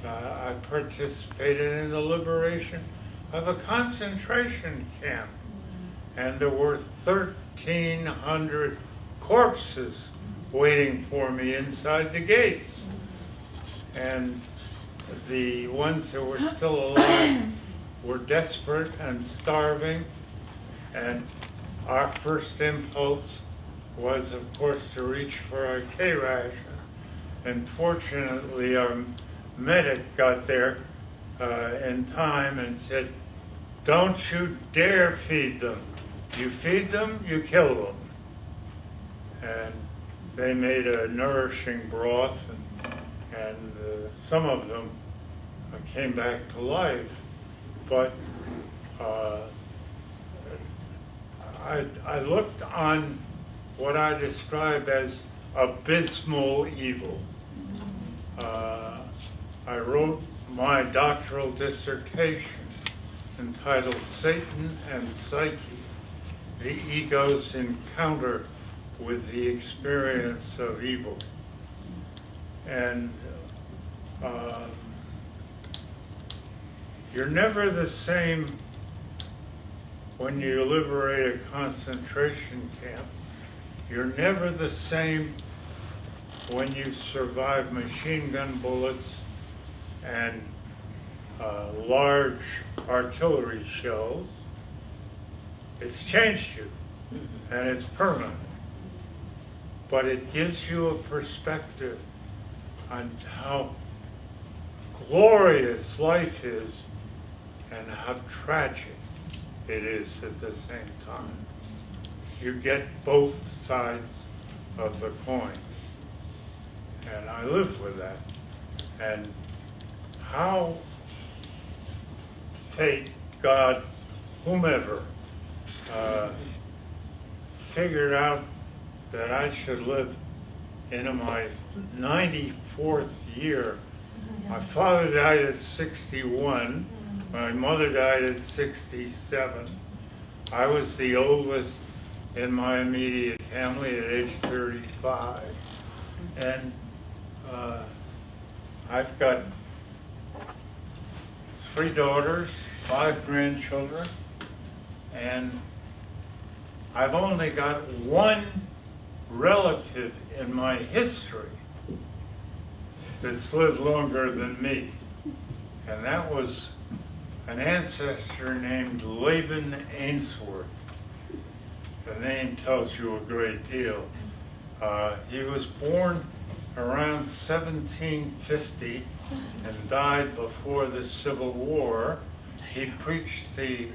I participated in the liberation of a concentration camp. And there were 1,300 corpses waiting for me inside the gates. And the ones that were still alive were desperate and starving. And our first impulse was, of course, to reach for our K-ration. And fortunately, our medic got there in time and said, "Don't you dare feed them. You feed them, you kill them." And they made a nourishing broth, and some of them came back to life. But I looked on what I describe as abysmal evil. I wrote my doctoral dissertation entitled Satan and Psyche, the ego's encounter with the experience of evil. And you're never the same when you liberate a concentration camp. You're never the same when you survive machine gun bullets and large artillery shells. It's changed you, and it's permanent. But it gives you a perspective on how glorious life is and how tragic it is at the same time. You get both sides of the coin. And I live with that. And how fate, God, whomever, figured out that I should live into my 94th year. My father died at 61. My mother died at 67. I was the oldest in my immediate family at age 35. And I've got 3 daughters, 5 grandchildren, and I've only got one relative in my history that's lived longer than me. And that was an ancestor named Laban Ainsworth. the name tells you a great deal. He was born around 1750 and died before the Civil War. He preached the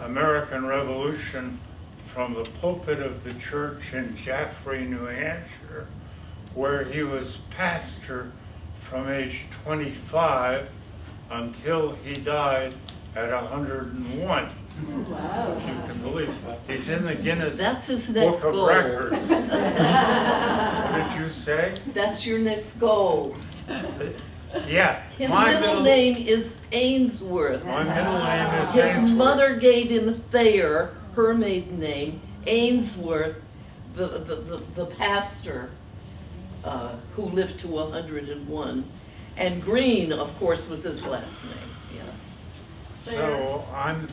American Revolution from the pulpit of the church in Jaffrey, New Hampshire, where he was pastor from age 25 until he died at 101. Wow. If you can believe it. He's in the Guinness That's his next Book of goal. Records. What did you say? That's your next goal. Yeah. His my middle name is Ainsworth. My middle name is His Ainsworth. mother gave him Thayer, her maiden name, Ainsworth, the pastor who lived to 101. And Green, of course, was his last name. Yeah. So I'm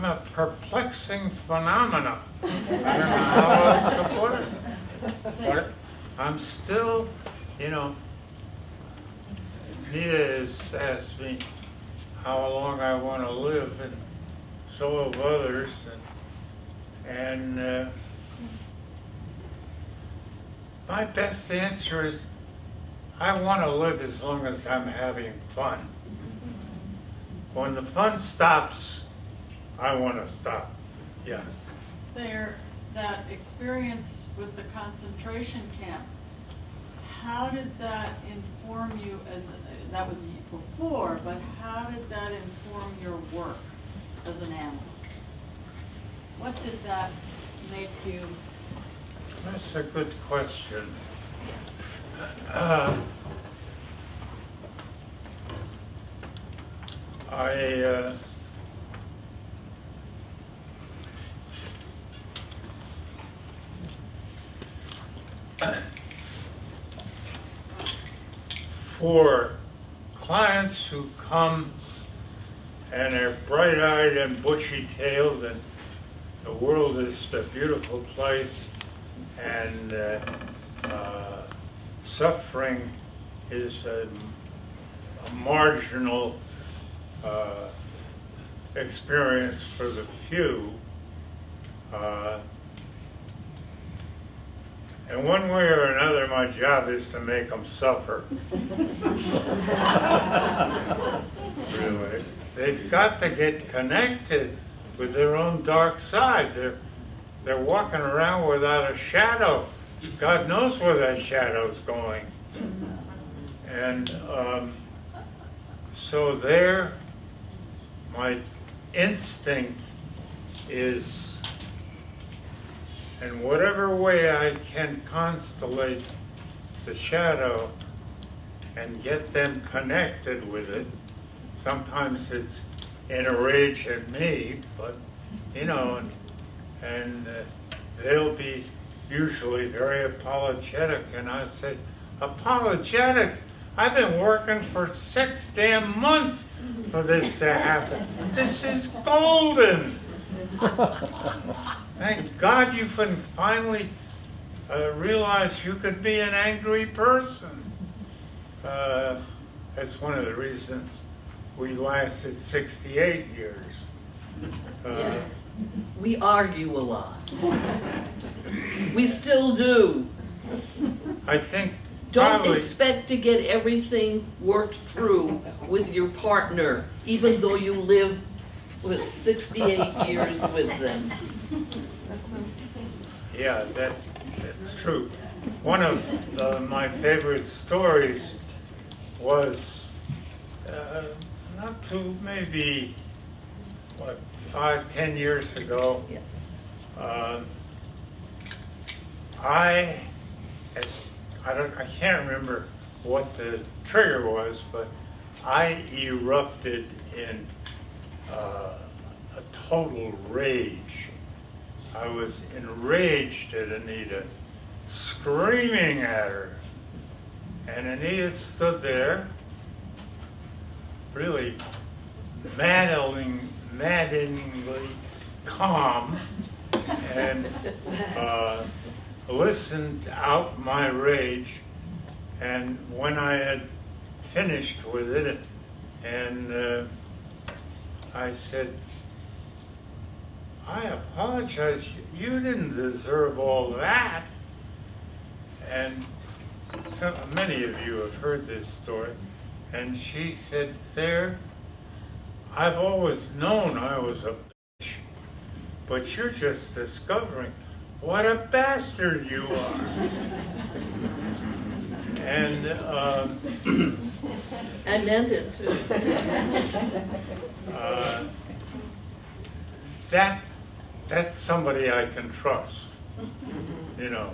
a perplexing phenomenon. I don't know how else to put it. But I'm still, Anita has asked me how long I want to live, and so have others. And my best answer is I want to live as long as I'm having fun. When the fun stops, I want to stop. Yeah. Thayer, that experience with the concentration camp, how did that inform you that was before, but how did that inform your work as an analyst? What did that make you? That's a good question. For clients who come and are bright-eyed and bushy-tailed, and the world is a beautiful place, and suffering is a marginal experience for the few. And one way or another, my job is to make them suffer. Really. They've got to get connected with their own dark side. They're walking around without a shadow. God knows where that shadow's going. And so there, my instinct is, in whatever way I can constellate the shadow and get them connected with it. Sometimes it's in a rage at me, but, and they'll be usually very apologetic, and I say, apologetic? I've been working for 6 damn months for this to happen. This is golden. Thank God you can finally realize you could be an angry person. That's one of the reasons we lasted 68 years. Yes. We argue a lot. We still do. I think Don't probably, expect to get everything worked through with your partner, even though you live with 68 years with them. yeah, that's true. One of my favorite stories was not too, maybe, 5-10 years ago. Yes. I can't remember what the trigger was, but I erupted in a total rage. I was enraged at Anita, screaming at her. And Anita stood there, really maddeningly calm, and listened out my rage. And when I had finished with it, and I said, I apologize, you didn't deserve all that. And so many of you have heard this story. And she said, Thayer, I've always known I was a bitch, but you're just discovering what a bastard you are. And I meant it too. That's somebody I can trust. You know,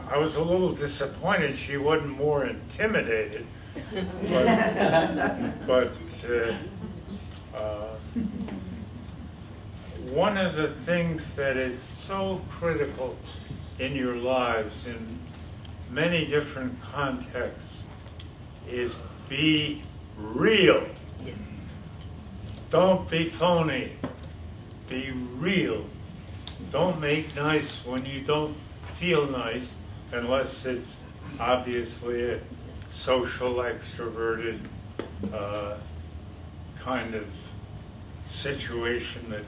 I was a little disappointed she wasn't more intimidated, but one of the things that is so critical in your lives in many different contexts is be real. Yeah. Don't be phony. Be real. Don't make nice when you don't feel nice, unless it's obviously a social, extroverted kind of situation that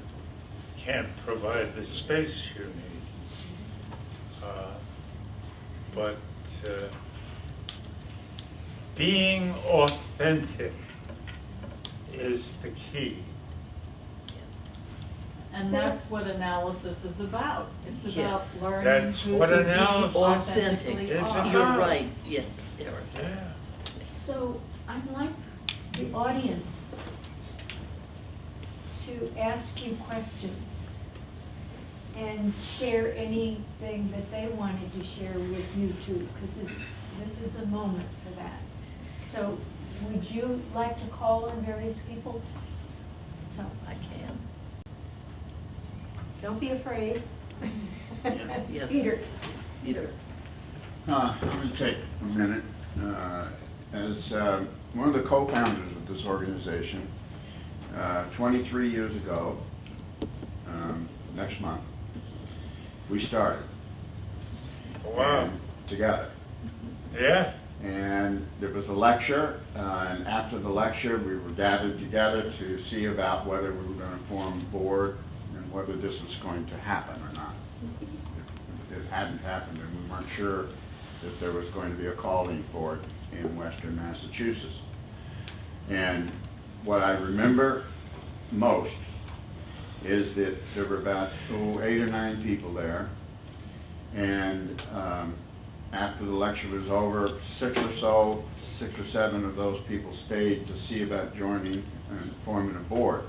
can't provide the space you need. But being authentic is the key. And that's what analysis is about. It's about Yes. learning That's who what to analysis be authentically is are. You're right, yes, Eric. Yeah. So I'd like the audience to ask you questions and share anything that they wanted to share with you too, because this is a moment for that. So would you like to call on various people? So I can. don't be afraid. Yes. Peter. I'm going to take a minute. As one of the co-founders of this organization, 23 years ago, next month, we started. Wow. Together. Yeah. And there was a lecture, and after the lecture, we were gathered together to see about whether we were going to form a board and whether this was going to happen or not. If it hadn't happened, and we weren't sure that there was going to be a calling for it in Western Massachusetts. And what I remember most is that there were about 8 or 9 people there, and after the lecture was over, 6 or 7 of those people stayed to see about joining and forming a board.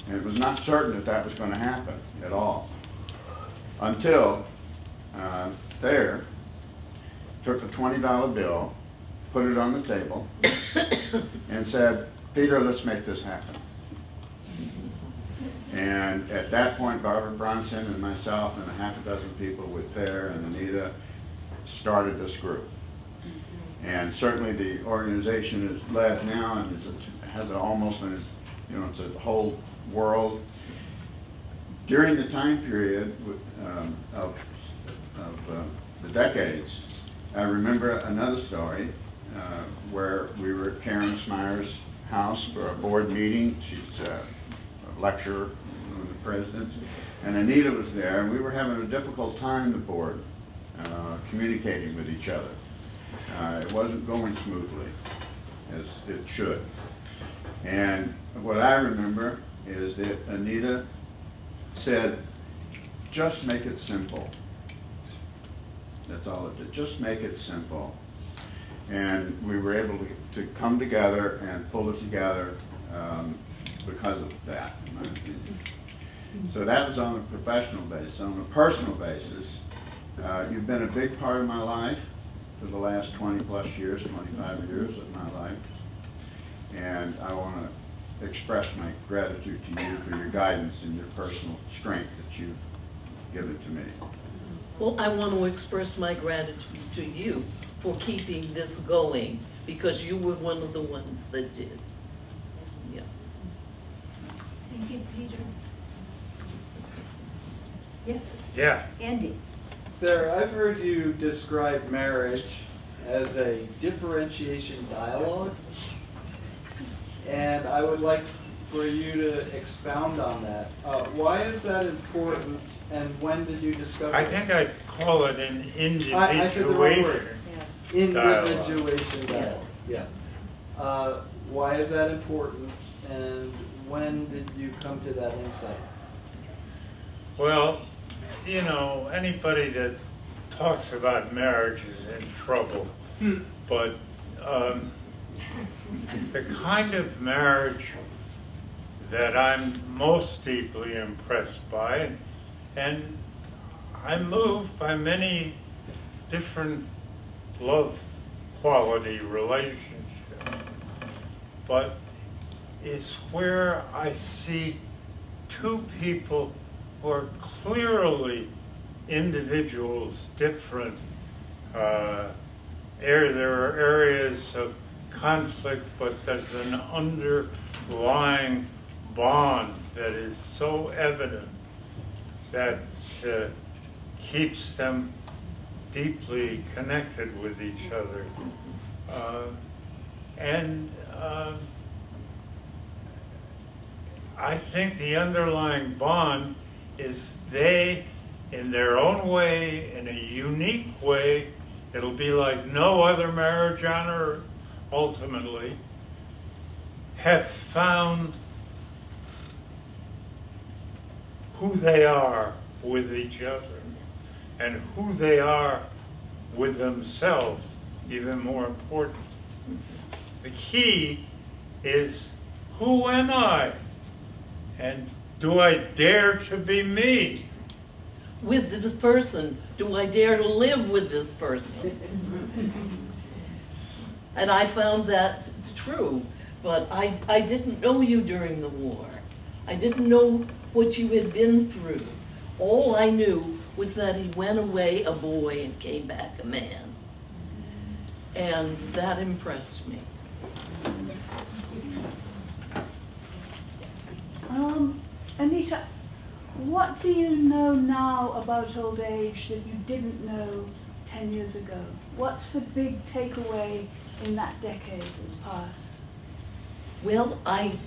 And it was not certain that that was going to happen at all, until Thayer took a $20 bill, put it on the table, and said, Peter, let's make this happen. And at that point, Barbara Bronson and myself and a half a dozen people with Thayer and Anita started this group. And certainly the organization is led now and has almost an, it's a whole world. During the time period of the decades, I remember another story where we were at Karen Smeyer's house for a board meeting. She's a lecturer, one of the presidents, and Anita was there, and we were having a difficult time, the board, communicating with each other. It wasn't going smoothly, as it should. And what I remember is that Anita said, just make it simple. That's all it did, just make it simple. And we were able to come together and pull it together because of that, in my opinion. So that was on a professional basis. On a personal basis, you've been a big part of my life for the last 20 plus years, 25 years of my life. And I want to express my gratitude to you for your guidance and your personal strength that you've given to me. Well, I want to express my gratitude to you for keeping this going, because you were one of the ones that did. Yeah. Thank you, Peter. Yes? Yeah. Andy? There, I've heard you describe marriage as a differentiation dialogue. And I would like for you to expound on that. Why is that important, and when did you discover I it? think I'd call it an I said the wrong word. individuation. Individuation dialogue. Yes. Why is that important, and when did you come to that insight? Well, you know, anybody that talks about marriage is in trouble. But the kind of marriage that I'm most deeply impressed by, and I'm moved by many different love quality relationships, but is where I see two people who are clearly individuals, different. There are areas of conflict, but there's an underlying bond that is so evident that keeps them deeply connected with each other. I think the underlying bond is they, in their own way, in a unique way, it'll be like no other marriage on earth, ultimately, have found who they are with each other and who they are with themselves, even more important. The key is, who am I? And do I dare to be me? With this person, do I dare to live with this person? And I found that true, but I didn't know you during the war. I didn't know what you had been through. All I knew was that he went away a boy and came back a man. And that impressed me. Anita, what do you know now about old age that you didn't know 10 years ago? What's the big takeaway in that decade that's passed? Well, I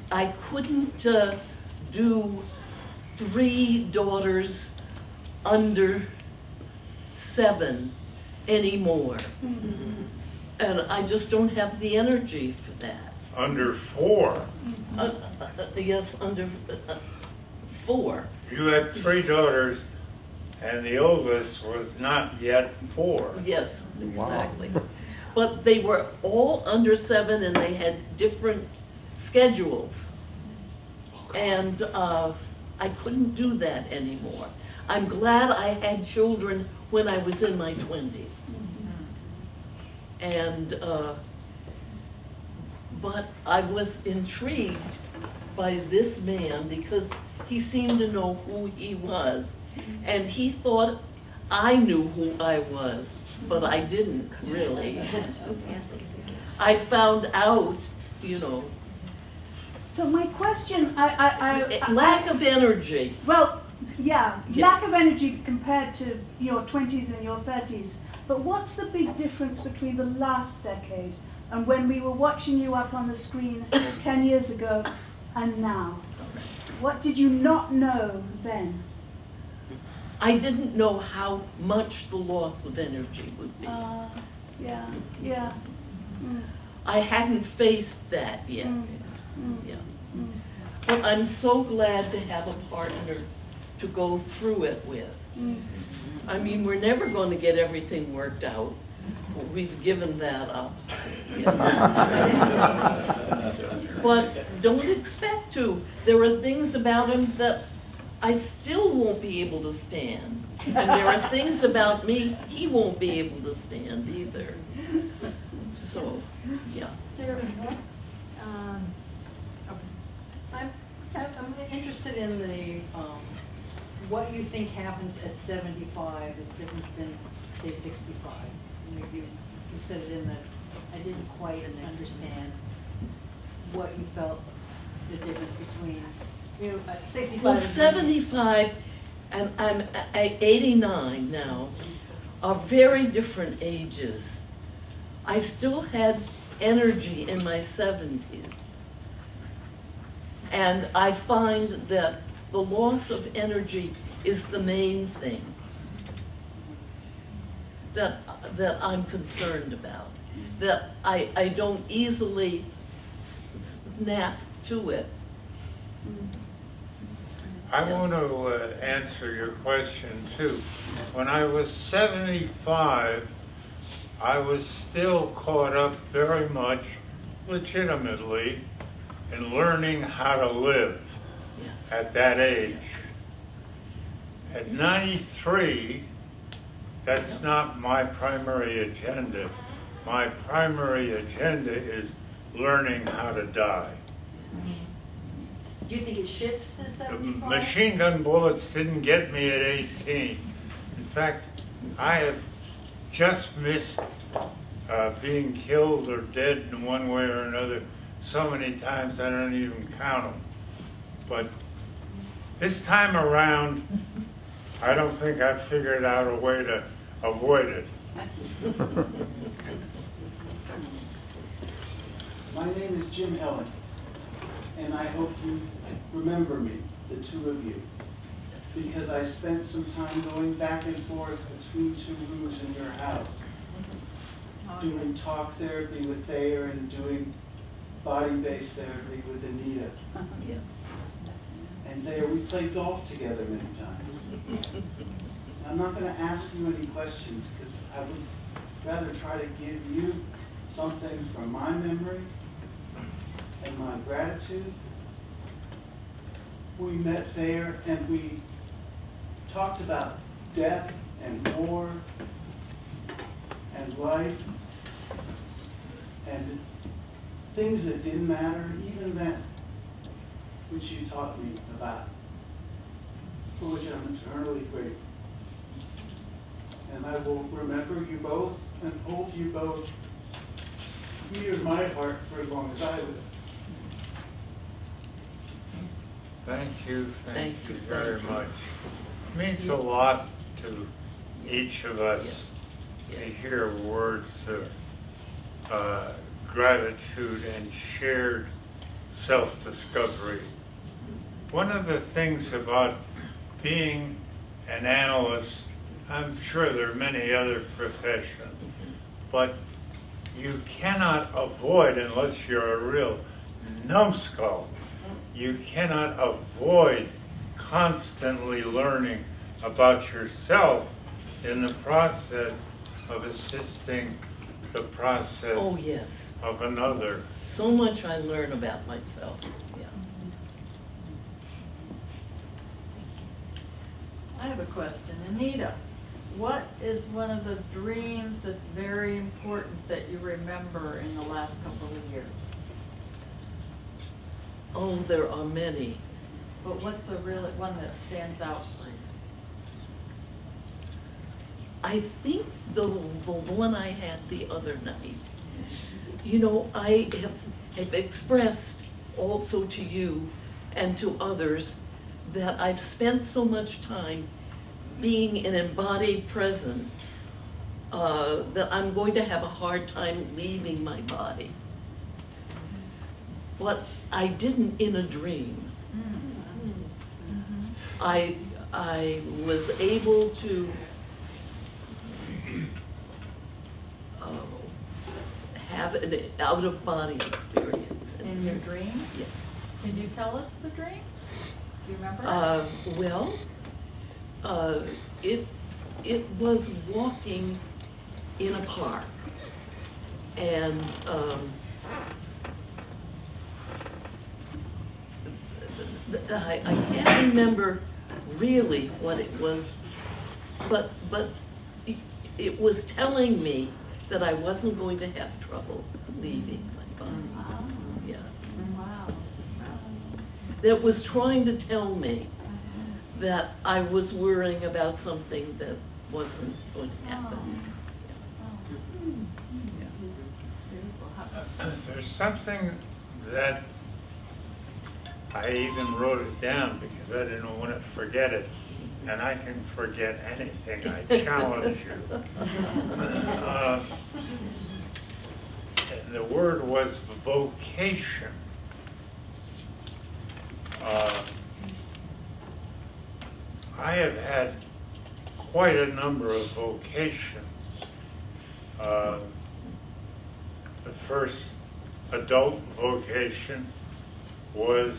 couldn't do 3 daughters under 7 anymore. Mm-hmm. And I just don't have the energy for that. Under 4? Yes, under 4. You had 3 daughters, and the oldest was not yet 4. Yes, exactly. Wow. But they were all under 7, and they had different schedules. And I couldn't do that anymore. I'm glad I had children when I was in my 20s. And, but I was intrigued by this man because he seemed to know who he was. And he thought I knew who I was, but I didn't really. I found out, you know. So my question, lack of energy. Well, yeah, yes. Lack of energy compared to your 20s and your 30s. But what's the big difference between the last decade and when we were watching you up on the screen 10 years ago and now? What did you not know then? I didn't know how much the loss of energy would be. Yeah. Mm. I hadn't faced that yet. Yeah. But I'm so glad to have a partner to go through it with. I mean, we're never going to get everything worked out. We've given that up. But don't expect to. There are things about him that I still won't be able to stand. And there are things about me he won't be able to stand either. So, yeah. I'm interested in the what you think happens at 75 is different than, say, 65. You said it in the, I didn't quite understand what you felt the difference between, 65 Well, and 75 and I'm 89 now are very different ages. I still had energy in my 70s. And I find that the loss of energy is the main thing that I'm concerned about. That I don't easily snap to it. I want to answer your question too. When I was 75, I was still caught up very much, legitimately, in learning how to live at that age. At 93, that's not my primary agenda. My primary agenda is learning how to die. Do you think it shifts at The 75? machine gun bullets didn't get me at 18. In fact, I have just missed being killed or dead in one way or another so many times I don't even count them. But this time around, I don't think I've figured out a way to avoid it. My name is Jim Ellen, and I hope you remember me, the two of you, because I spent some time going back and forth between two rooms in your house, doing talk therapy with Thayer and doing body-based therapy with Anita. Yes. And Thayer, we played golf together many times. I'm not going to ask you any questions because I would rather try to give you something from my memory and my gratitude. We met Thayer and we talked about death and war and life and things that didn't matter even then, which you taught me about, for which I'm eternally grateful. And I will remember you both and hold you both near my heart for as long as I live. Thank you very much. It means a lot to each of us to hear words of gratitude and shared self-discovery. One of the things about being an analyst, I'm sure there are many other professions, but you cannot avoid, unless you're a real numbskull, you cannot avoid constantly learning about yourself in the process of assisting the process of another. So much I learn about myself. Yeah. I have a question. Anita, what is one of the dreams that's very important that you remember in the last couple of years? Oh, there are many. But what's a really one that stands out? I think the one I had the other night, you know, I have expressed also to you and to others that I've spent so much time being an embodied present that I'm going to have a hard time leaving my body. But I didn't in a dream. I was able to have an out-of-body experience. In your dream? Yes. Can you tell us the dream? Do you remember? It was walking in a park, and I can't remember really what it was, but it was telling me that I wasn't going to have trouble leaving my body. Yeah. Wow. That was trying to tell me that I was worrying about something that wasn't going to happen. There's something that I even wrote it down because I didn't want to forget it. And I can forget anything. I challenge you. And the word was vocation. I have had quite a number of vocations. The first adult vocation was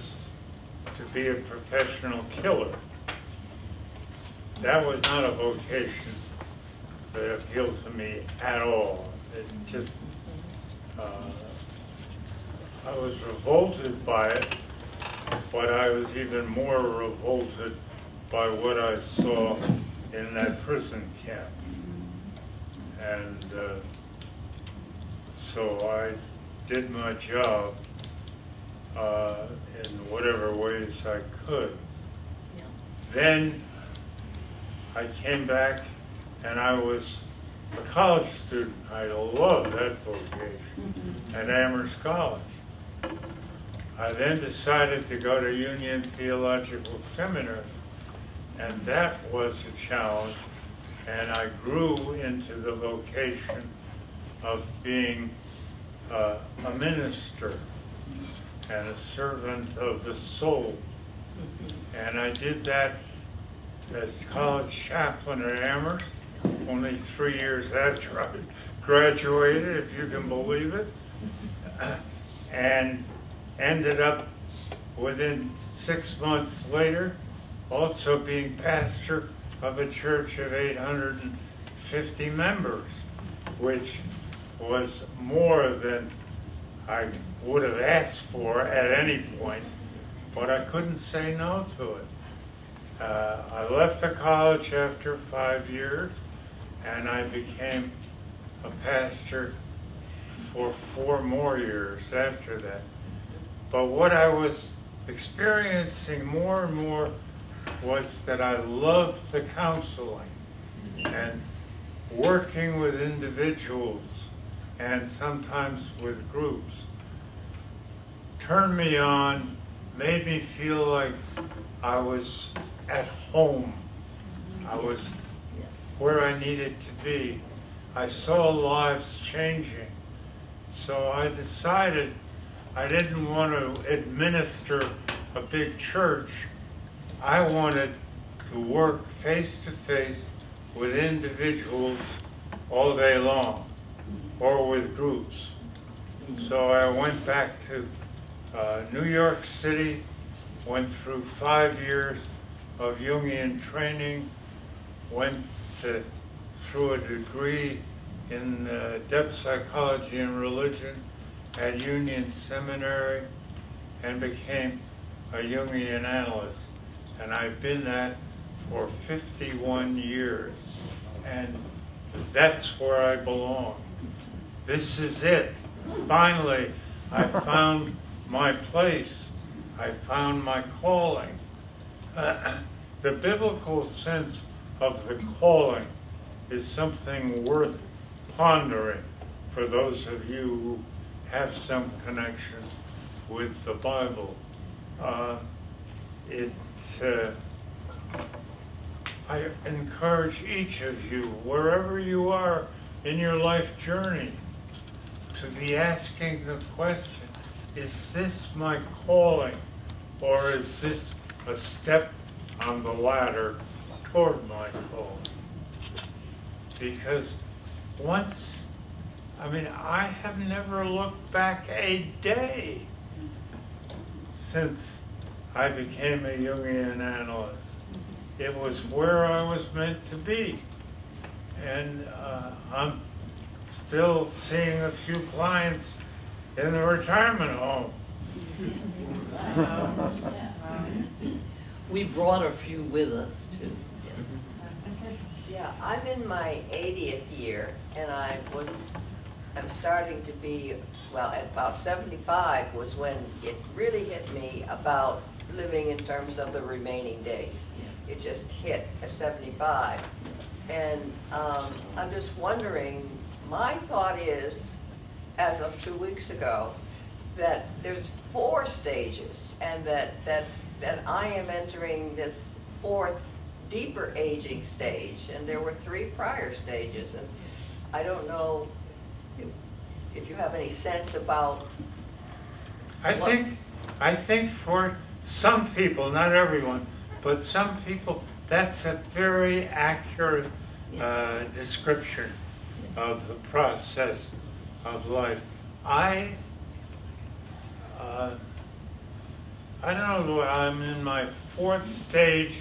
to be a professional killer. That was not a vocation that appealed to me at all. It just, I was revolted by it, but I was even more revolted by what I saw in that prison camp. And so I did my job in whatever ways I could. Then I came back and I was a college student. I loved that vocation at Amherst College. I then decided to go to Union Theological Seminary, and that was a challenge, and I grew into the vocation of being a minister and a servant of the soul. And I did that as college chaplain at Amherst, only 3 years after I graduated, if you can believe it, and ended up within 6 months later also being pastor of a church of 850 members, which was more than I would have asked for at any point, but I couldn't say no to it. I left the college after 5 years, and I became a pastor for 4 more years after that. But what I was experiencing more and more was that I loved the counseling and working with individuals and sometimes with groups. Turned me on, made me feel like I was at home. I was where I needed to be. I saw lives changing. So I decided I didn't want to administer a big church. I wanted to work face to face with individuals all day long, or with groups. So I went back to New York City, went through 5 years of Jungian training, went through a degree in depth psychology and religion at Union Seminary, and became a Jungian Analyst. And I've been that for 51 years. And that's where I belong. This is it. Finally, I found my place. I found my calling. The biblical sense of the calling is something worth pondering for those of you who have some connection with the Bible. I encourage each of you, wherever you are in your life journey, to be asking the question, is this my calling, or is this a step on the ladder toward my calling? Because I have never looked back a day since I became a Jungian Analyst. It was where I was meant to be. And I'm still seeing a few clients in the retirement home. We brought a few with us, too. Yeah, I'm in my 80th year, and I'm starting to be, well, at about 75 was when it really hit me about living in terms of the remaining days. It just hit at 75. And I'm just wondering, my thought is, as of 2 weeks ago, that there's 4 stages, and that I am entering this 4th deeper aging stage, and there were 3 prior stages, and I don't know if you have any sense about I think for some people, not everyone, but some people, that's a very accurate description of the process of life. I don't know, I'm in my 4th stage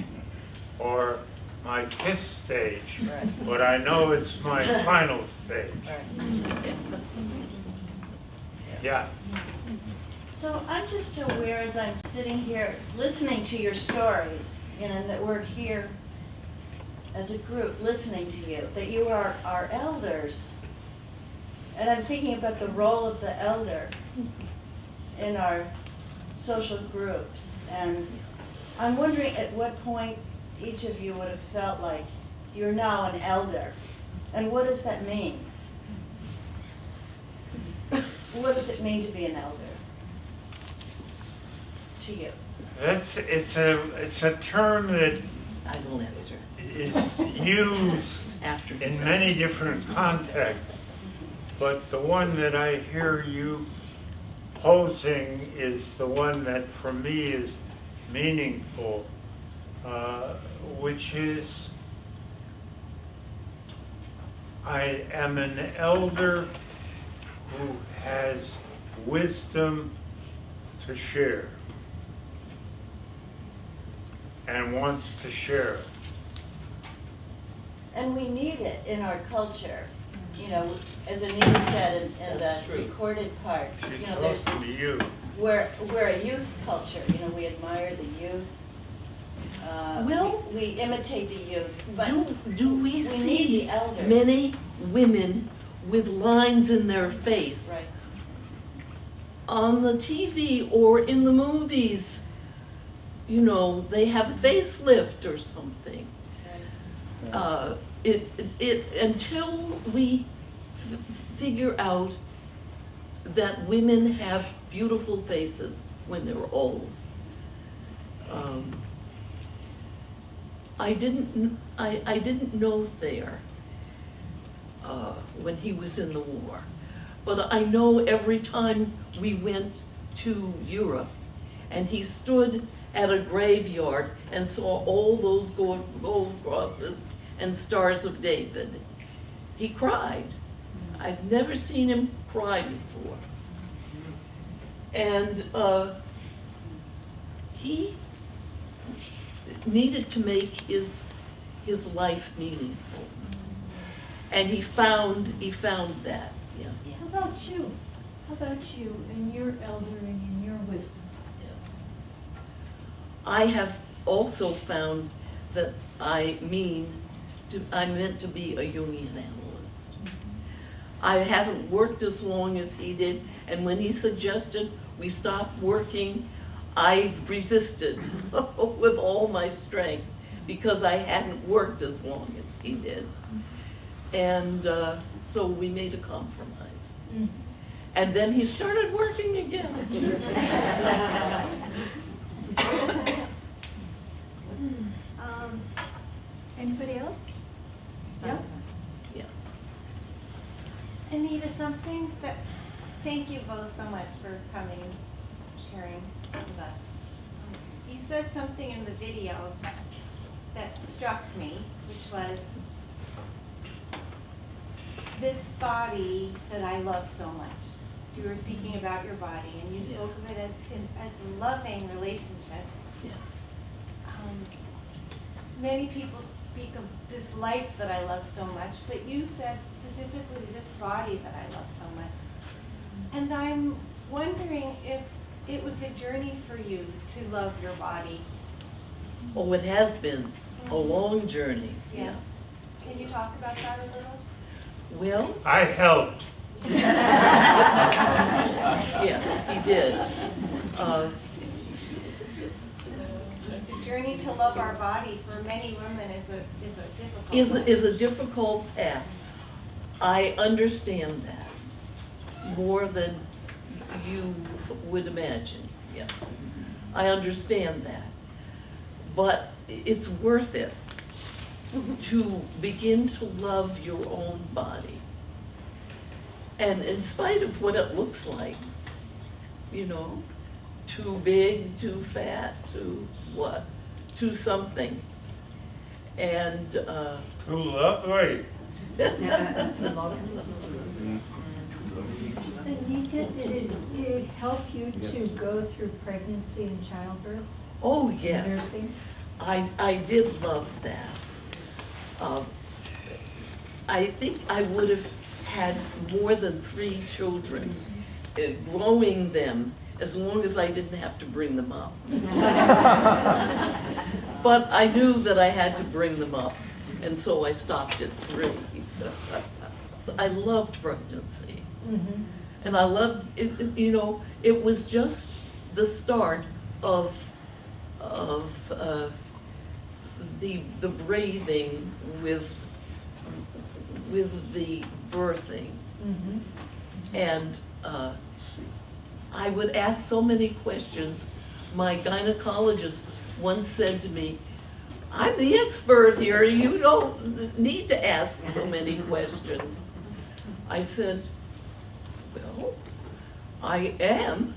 or my 5th stage, but I know it's my final stage. Yeah. So I'm just aware as I'm sitting here listening to your stories, and that we're here as a group listening to you, that you are our elders. And I'm thinking about the role of the elder in our social groups. And I'm wondering at what point each of you would have felt like you're now an elder. And what does that mean? What does it mean to be an elder? To you. It's a term that I will answer. is used in many different contexts, but the one that I hear you posing is the one that for me is meaningful, which is I am an elder who has wisdom to share and wants to share it. And we need it in our culture. You know, as Anita said in the recorded part, She's you know, there's talking to you. we're a youth culture. You know, we admire the youth. Well, we imitate the youth. But do we need see the elders. many women with lines in their face Right. on the TV or in the movies? You know, they have a facelift or something. Until we figure out that women have beautiful faces when they're old. I didn't know Thayer when he was in the war, but I know every time we went to Europe and he stood at a graveyard and saw all those gold crosses and stars of David, he cried. I've never seen him cry before. And he needed to make his life meaningful. And he found that. Yeah. How about you? How about you and your eldering and your wisdom? I have also found that I'm meant to be a Jungian analyst. I haven't worked as long as he did, and when he suggested we stop working, I resisted with all my strength because I hadn't worked as long as he did. And so we made a compromise. And then he started working again. Anybody else? Yeah? Yes. Anita, something that, thank you both so much for coming and sharing with us. You said something in the video that struck me, which was this body that I love so much. You were speaking about your body, and you spoke of it as a loving relationship. Yes. Many people speak of this life that I love so much, but you said specifically this body that I love so much. And I'm wondering if it was a journey for you to love your body. Oh, it has been a long journey. Yes. Can you talk about that a little? Well, I helped. yes, he did. The journey to love our body for many women is a difficult path. I understand that more than you would imagine. Yes, I understand that, but it's worth it to begin to love your own body. And in spite of what it looks like, you know, too big, too fat, too what, too something. And Too lovely. Anita, did it help you to go through pregnancy and childbirth? Oh, yes. Nursing? I did love that. I think I would have had more than 3 children, growing them, as long as I didn't have to bring them up. But I knew that I had to bring them up, and so I stopped at 3. I loved pregnancy. Mm-hmm. And I loved it, you know, it was just the start of the breathing with the birthing. Mm-hmm. And I would ask so many questions. My gynecologist once said to me, "I'm the expert here, you don't need to ask so many questions." I said, "Well, I am."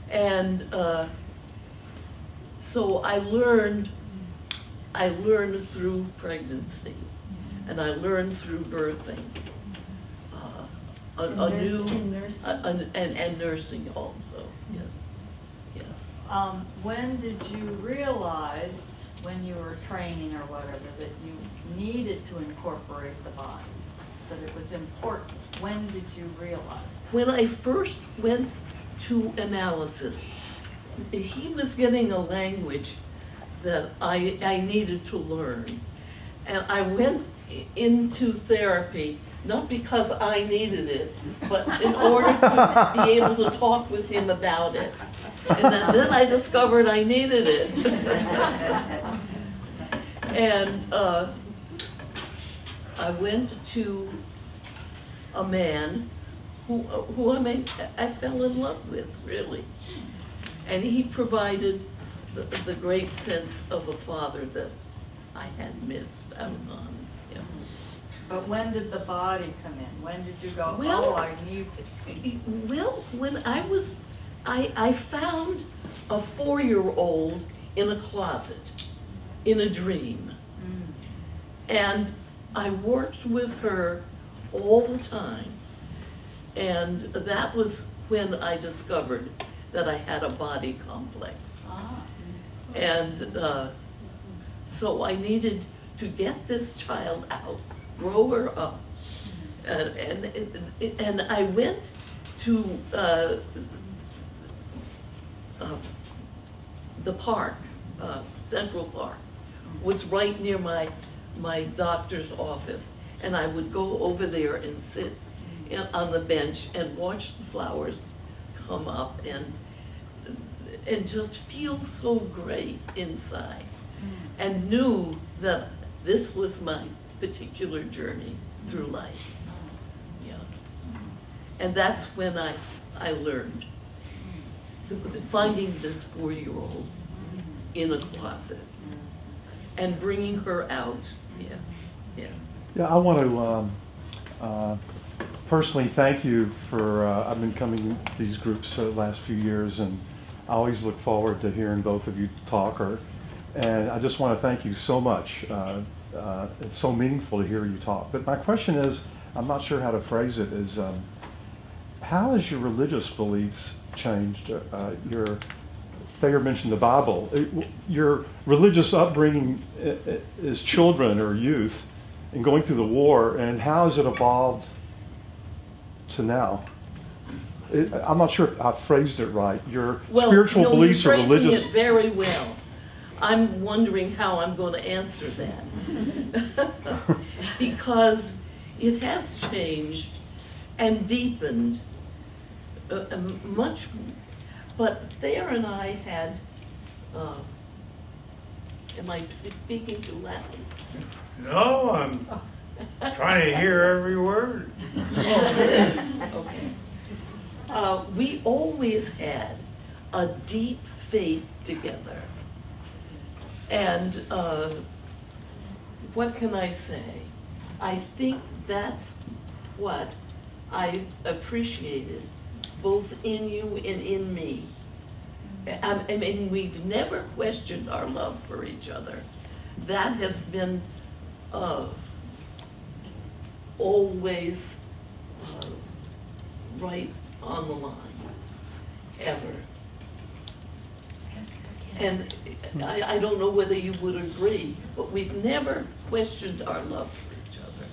And so I learned through pregnancy, and I learned through birthing. And nursing also, yes, yes. When did you realize, when you were training or whatever, that you needed to incorporate the body, that it was important? When did you realize? When I first went to analysis, he was getting a language that I needed to learn. And I went into therapy, not because I needed it, but in order to be able to talk with him about it. And then I discovered I needed it. And I went to a man who I fell in love with, really. And he provided the great sense of a father that I had missed out on. Yeah. But when did the body come in? When did you go, Well, oh, I need to? Well, when I found a 4-year-old in a closet, in a dream. And I worked with her all the time. And that was when I discovered that I had a body complex. And so I needed to get this child out, grow her up. And I went to the park, Central Park, was right near my doctor's office. And I would go over there and sit on the bench and watch the flowers come up and just feel so great inside, and knew that this was my particular journey through life. Yeah. And that's when I learned finding this 4-year-old in a closet and bringing her out. Yes, yes. Yeah, I want to personally thank you for, I've been coming to these groups the last few years, and I always look forward to hearing both of you talk. And I just want to thank you so much. It's so meaningful to hear you talk. But my question is, I'm not sure how to phrase it, is how has your religious beliefs changed? Thayer mentioned the Bible. Your religious upbringing as children or youth and going through the war, and how has it evolved to now? I'm not sure if I phrased it right. Your spiritual beliefs or religious... You're phrasing it very well. I'm wondering how I'm going to answer that. Because it has changed and deepened much. But Thayer and I had... am I speaking too loud? No, I'm trying to hear every word. Okay. We always had a deep faith together. And what can I say? I think that's what I appreciated both in you and in me. I mean, we've never questioned our love for each other. That has been always right on the line, ever. And I don't know whether you would agree, but we've never questioned our love for each other.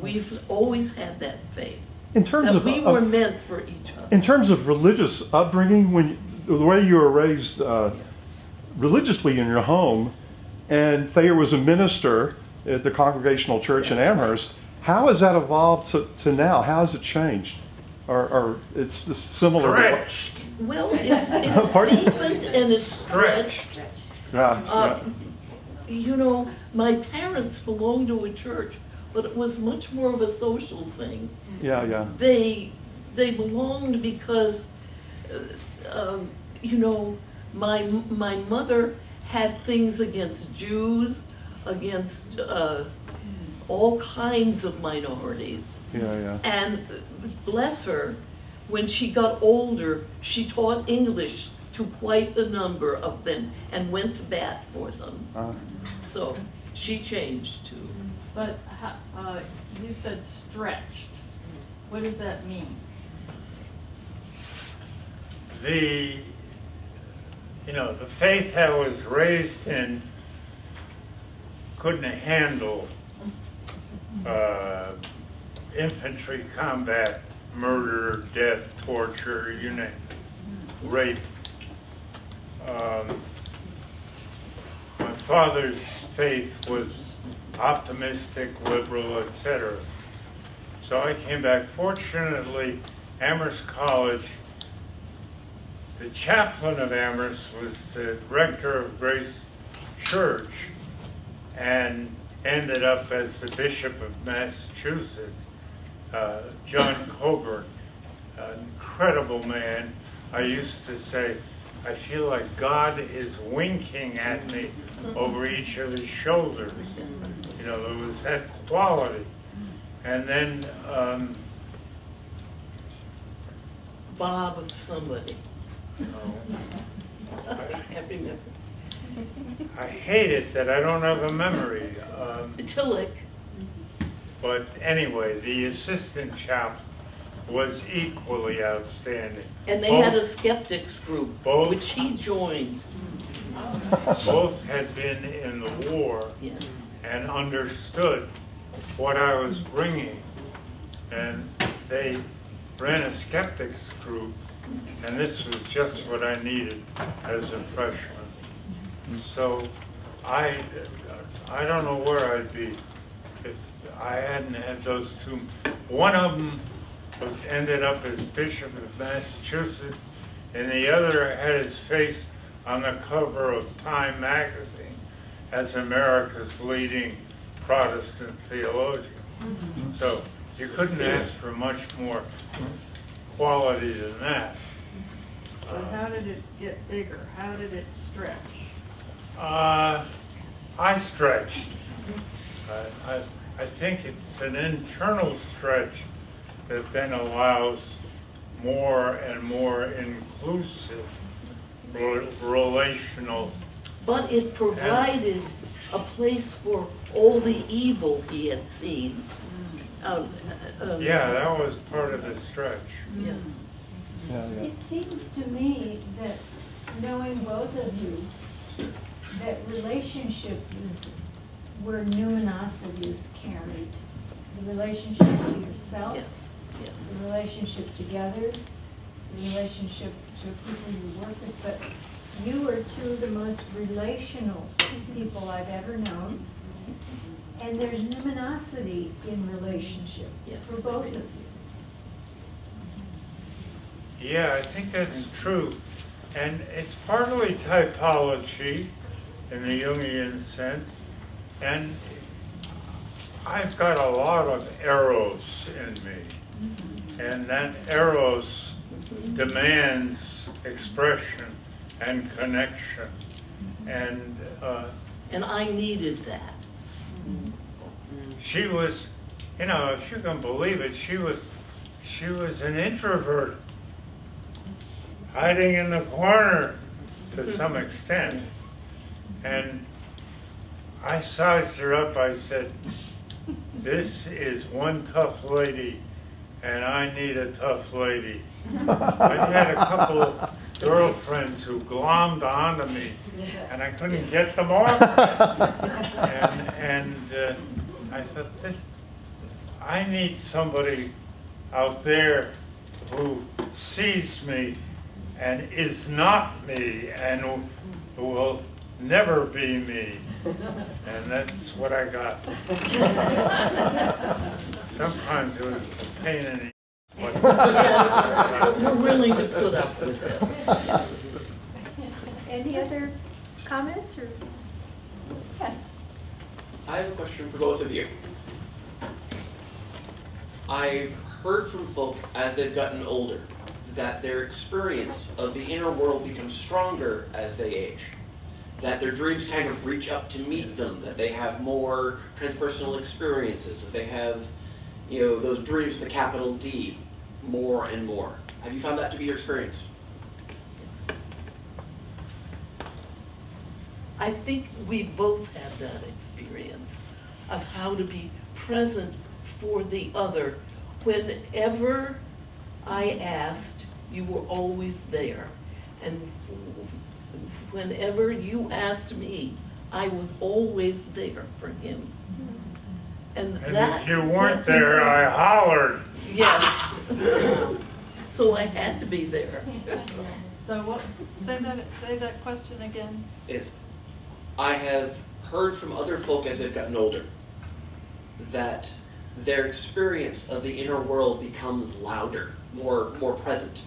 We've always had that faith. In terms of we were meant for each other. In terms of religious upbringing, the way you were raised religiously in your home, and Thayer was a minister at the Congregational Church in Amherst, how has that evolved to now? How has it changed? Or it's similar? Stretched. Well, it's deepened and it's stretched. You know, my parents belonged to a church, but it was much more of a social thing. They belonged because, you know, my mother had things against Jews, against all kinds of minorities. And bless her, when she got older, she taught English to quite a number of them and went to bat for them. So she changed too. But you said stretched. What does that mean? The faith I was raised in couldn't handle infantry combat, murder, death, torture, you name it, rape. My father's faith was optimistic, liberal, etc. So I came back. Fortunately, Amherst College, the chaplain of Amherst was the rector of Grace Church and ended up as the Bishop of Massachusetts, John Coburn, an incredible man. I used to say, I feel like God is winking at me over each of his shoulders. You know, there was that quality. And then Bob of somebody. I can't remember. I hate it that I don't have a memory. Tillich. But anyway, the assistant chaplain was equally outstanding. And they had a skeptics group, which he joined. Both had been in the war and understood what I was bringing. And they ran a skeptics group, and this was just what I needed as a freshman. So I don't know where I'd be if I hadn't had those two. One of them ended up as Bishop of Massachusetts, and the other had his face on the cover of Time magazine as America's leading Protestant theologian. So you couldn't ask for much more quality than that. But how did it get bigger? How did it stretch? I stretched. I think it's an internal stretch that then allows more and more inclusive relational. But it provided a place for all the evil he had seen. Yeah, that was part of the stretch. It seems to me that knowing both of you, that relationship is where numinosity is carried. The relationship to yourself, the relationship together, the relationship to people you work with. But you are two of the most relational people I've ever known. And there's numinosity in relationship for both of you. Yeah, I think that's true. And it's partly typology in the Jungian sense. And I've got a lot of eros in me. And that eros demands expression and connection. And I needed that. She was, you know, if you can believe it, she was she was an introvert, hiding in the corner to some extent. And I sized her up. I said, this is one tough lady, and I need a tough lady. I had a couple of girlfriends who glommed onto me, and I couldn't get them off. And I thought, I need somebody out there who sees me and is not me and who will never be me. And that's what I got. Sometimes it was a pain in the but we're willing to put up with it. Any other comments or? Yes. I have a question for both of you. I've heard from folk as they've gotten older that their experience of the inner world becomes stronger as they age. That their dreams kind of reach up to meet them, that they have more transpersonal experiences, that they have, those dreams with a capital D, more and more. Have you found that to be your experience? I think we both had that experience of how to be present for the other. Whenever I asked, you were always there. And whenever you asked me, I was always there for him. And that, if you weren't there, I hollered. Yes. So I had to be there. So what? Say that question again. I have heard from other folk as they've gotten older that their experience of the inner world becomes louder, more present.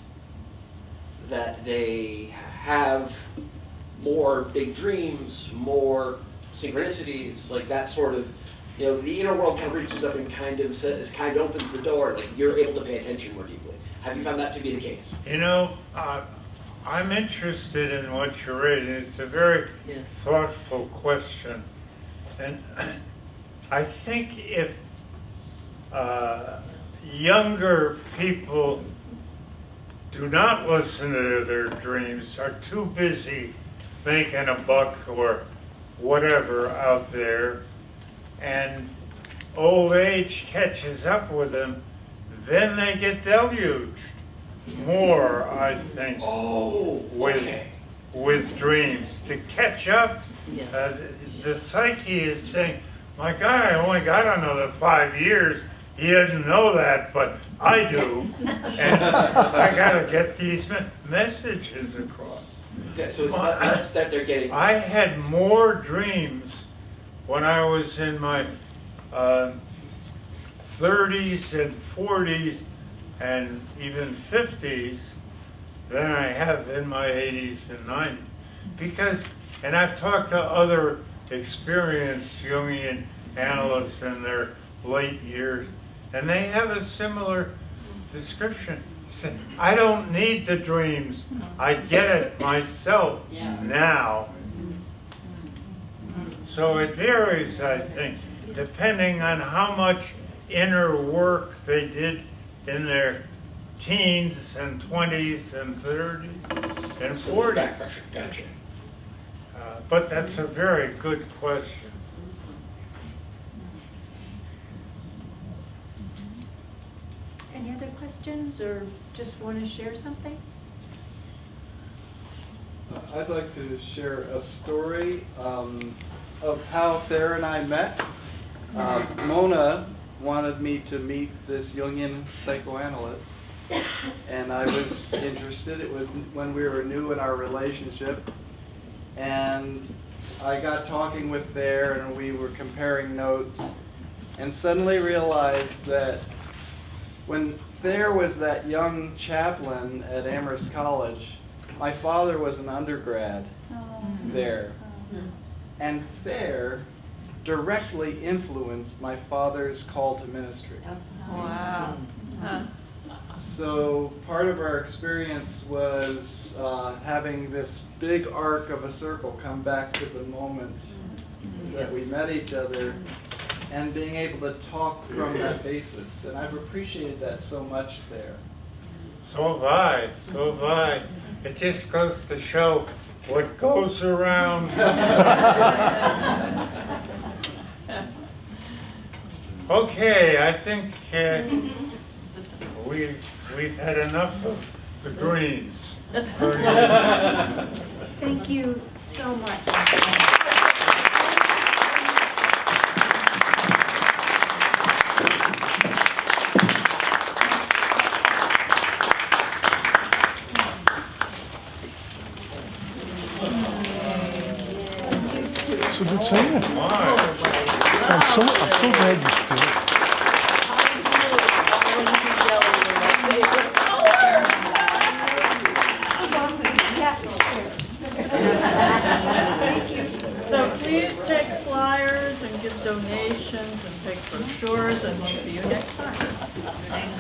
That they have more big dreams, more synchronicities, like that sort of, the inner world kind of reaches up and kind of opens the door, like you're able to pay attention more deeply. Have you found that to be the case? I'm interested in what you're raising. It's a very thoughtful question. And I think if younger people do not listen to their dreams, are too busy making a buck or whatever out there, and old age catches up with them, then they get deluged more, I think, with dreams. To catch up, the psyche is saying, my God, I only got another 5 years. He doesn't know that, but I do. And I got to get these messages across. Okay, so it's not that they're getting... I had more dreams when I was in my 30s and 40s and even 50s than I have in my 80s and 90s. Because, and I've talked to other experienced Jungian analysts in their late years, and they have a similar description. I don't need the dreams. I get it myself now. So it varies, I think, depending on how much inner work they did in their teens and 20s and 30s and 40s. Gotcha. But that's a very good question. Any other questions or just want to share something? I'd like to share a story of how Thayer and I met. Mona wanted me to meet this Jungian psychoanalyst, and I was interested. It was when we were new in our relationship, and I got talking with Thayer, and we were comparing notes, and suddenly realized that when Thayer was that young chaplain at Amherst College, my father was an undergrad there. And Thayer directly influenced my father's call to ministry. Wow. So part of our experience was having this big arc of a circle come back to the moment that we met each other. and being able to talk from that basis. And I've appreciated that so much there. So have I, so have I. It just goes to show what goes around. Okay, I think we've had enough of the Greens. Thank you so much. It's a good saying. So I'm so glad you feel it. So please take flyers and give donations and take brochures, and we'll see you next time.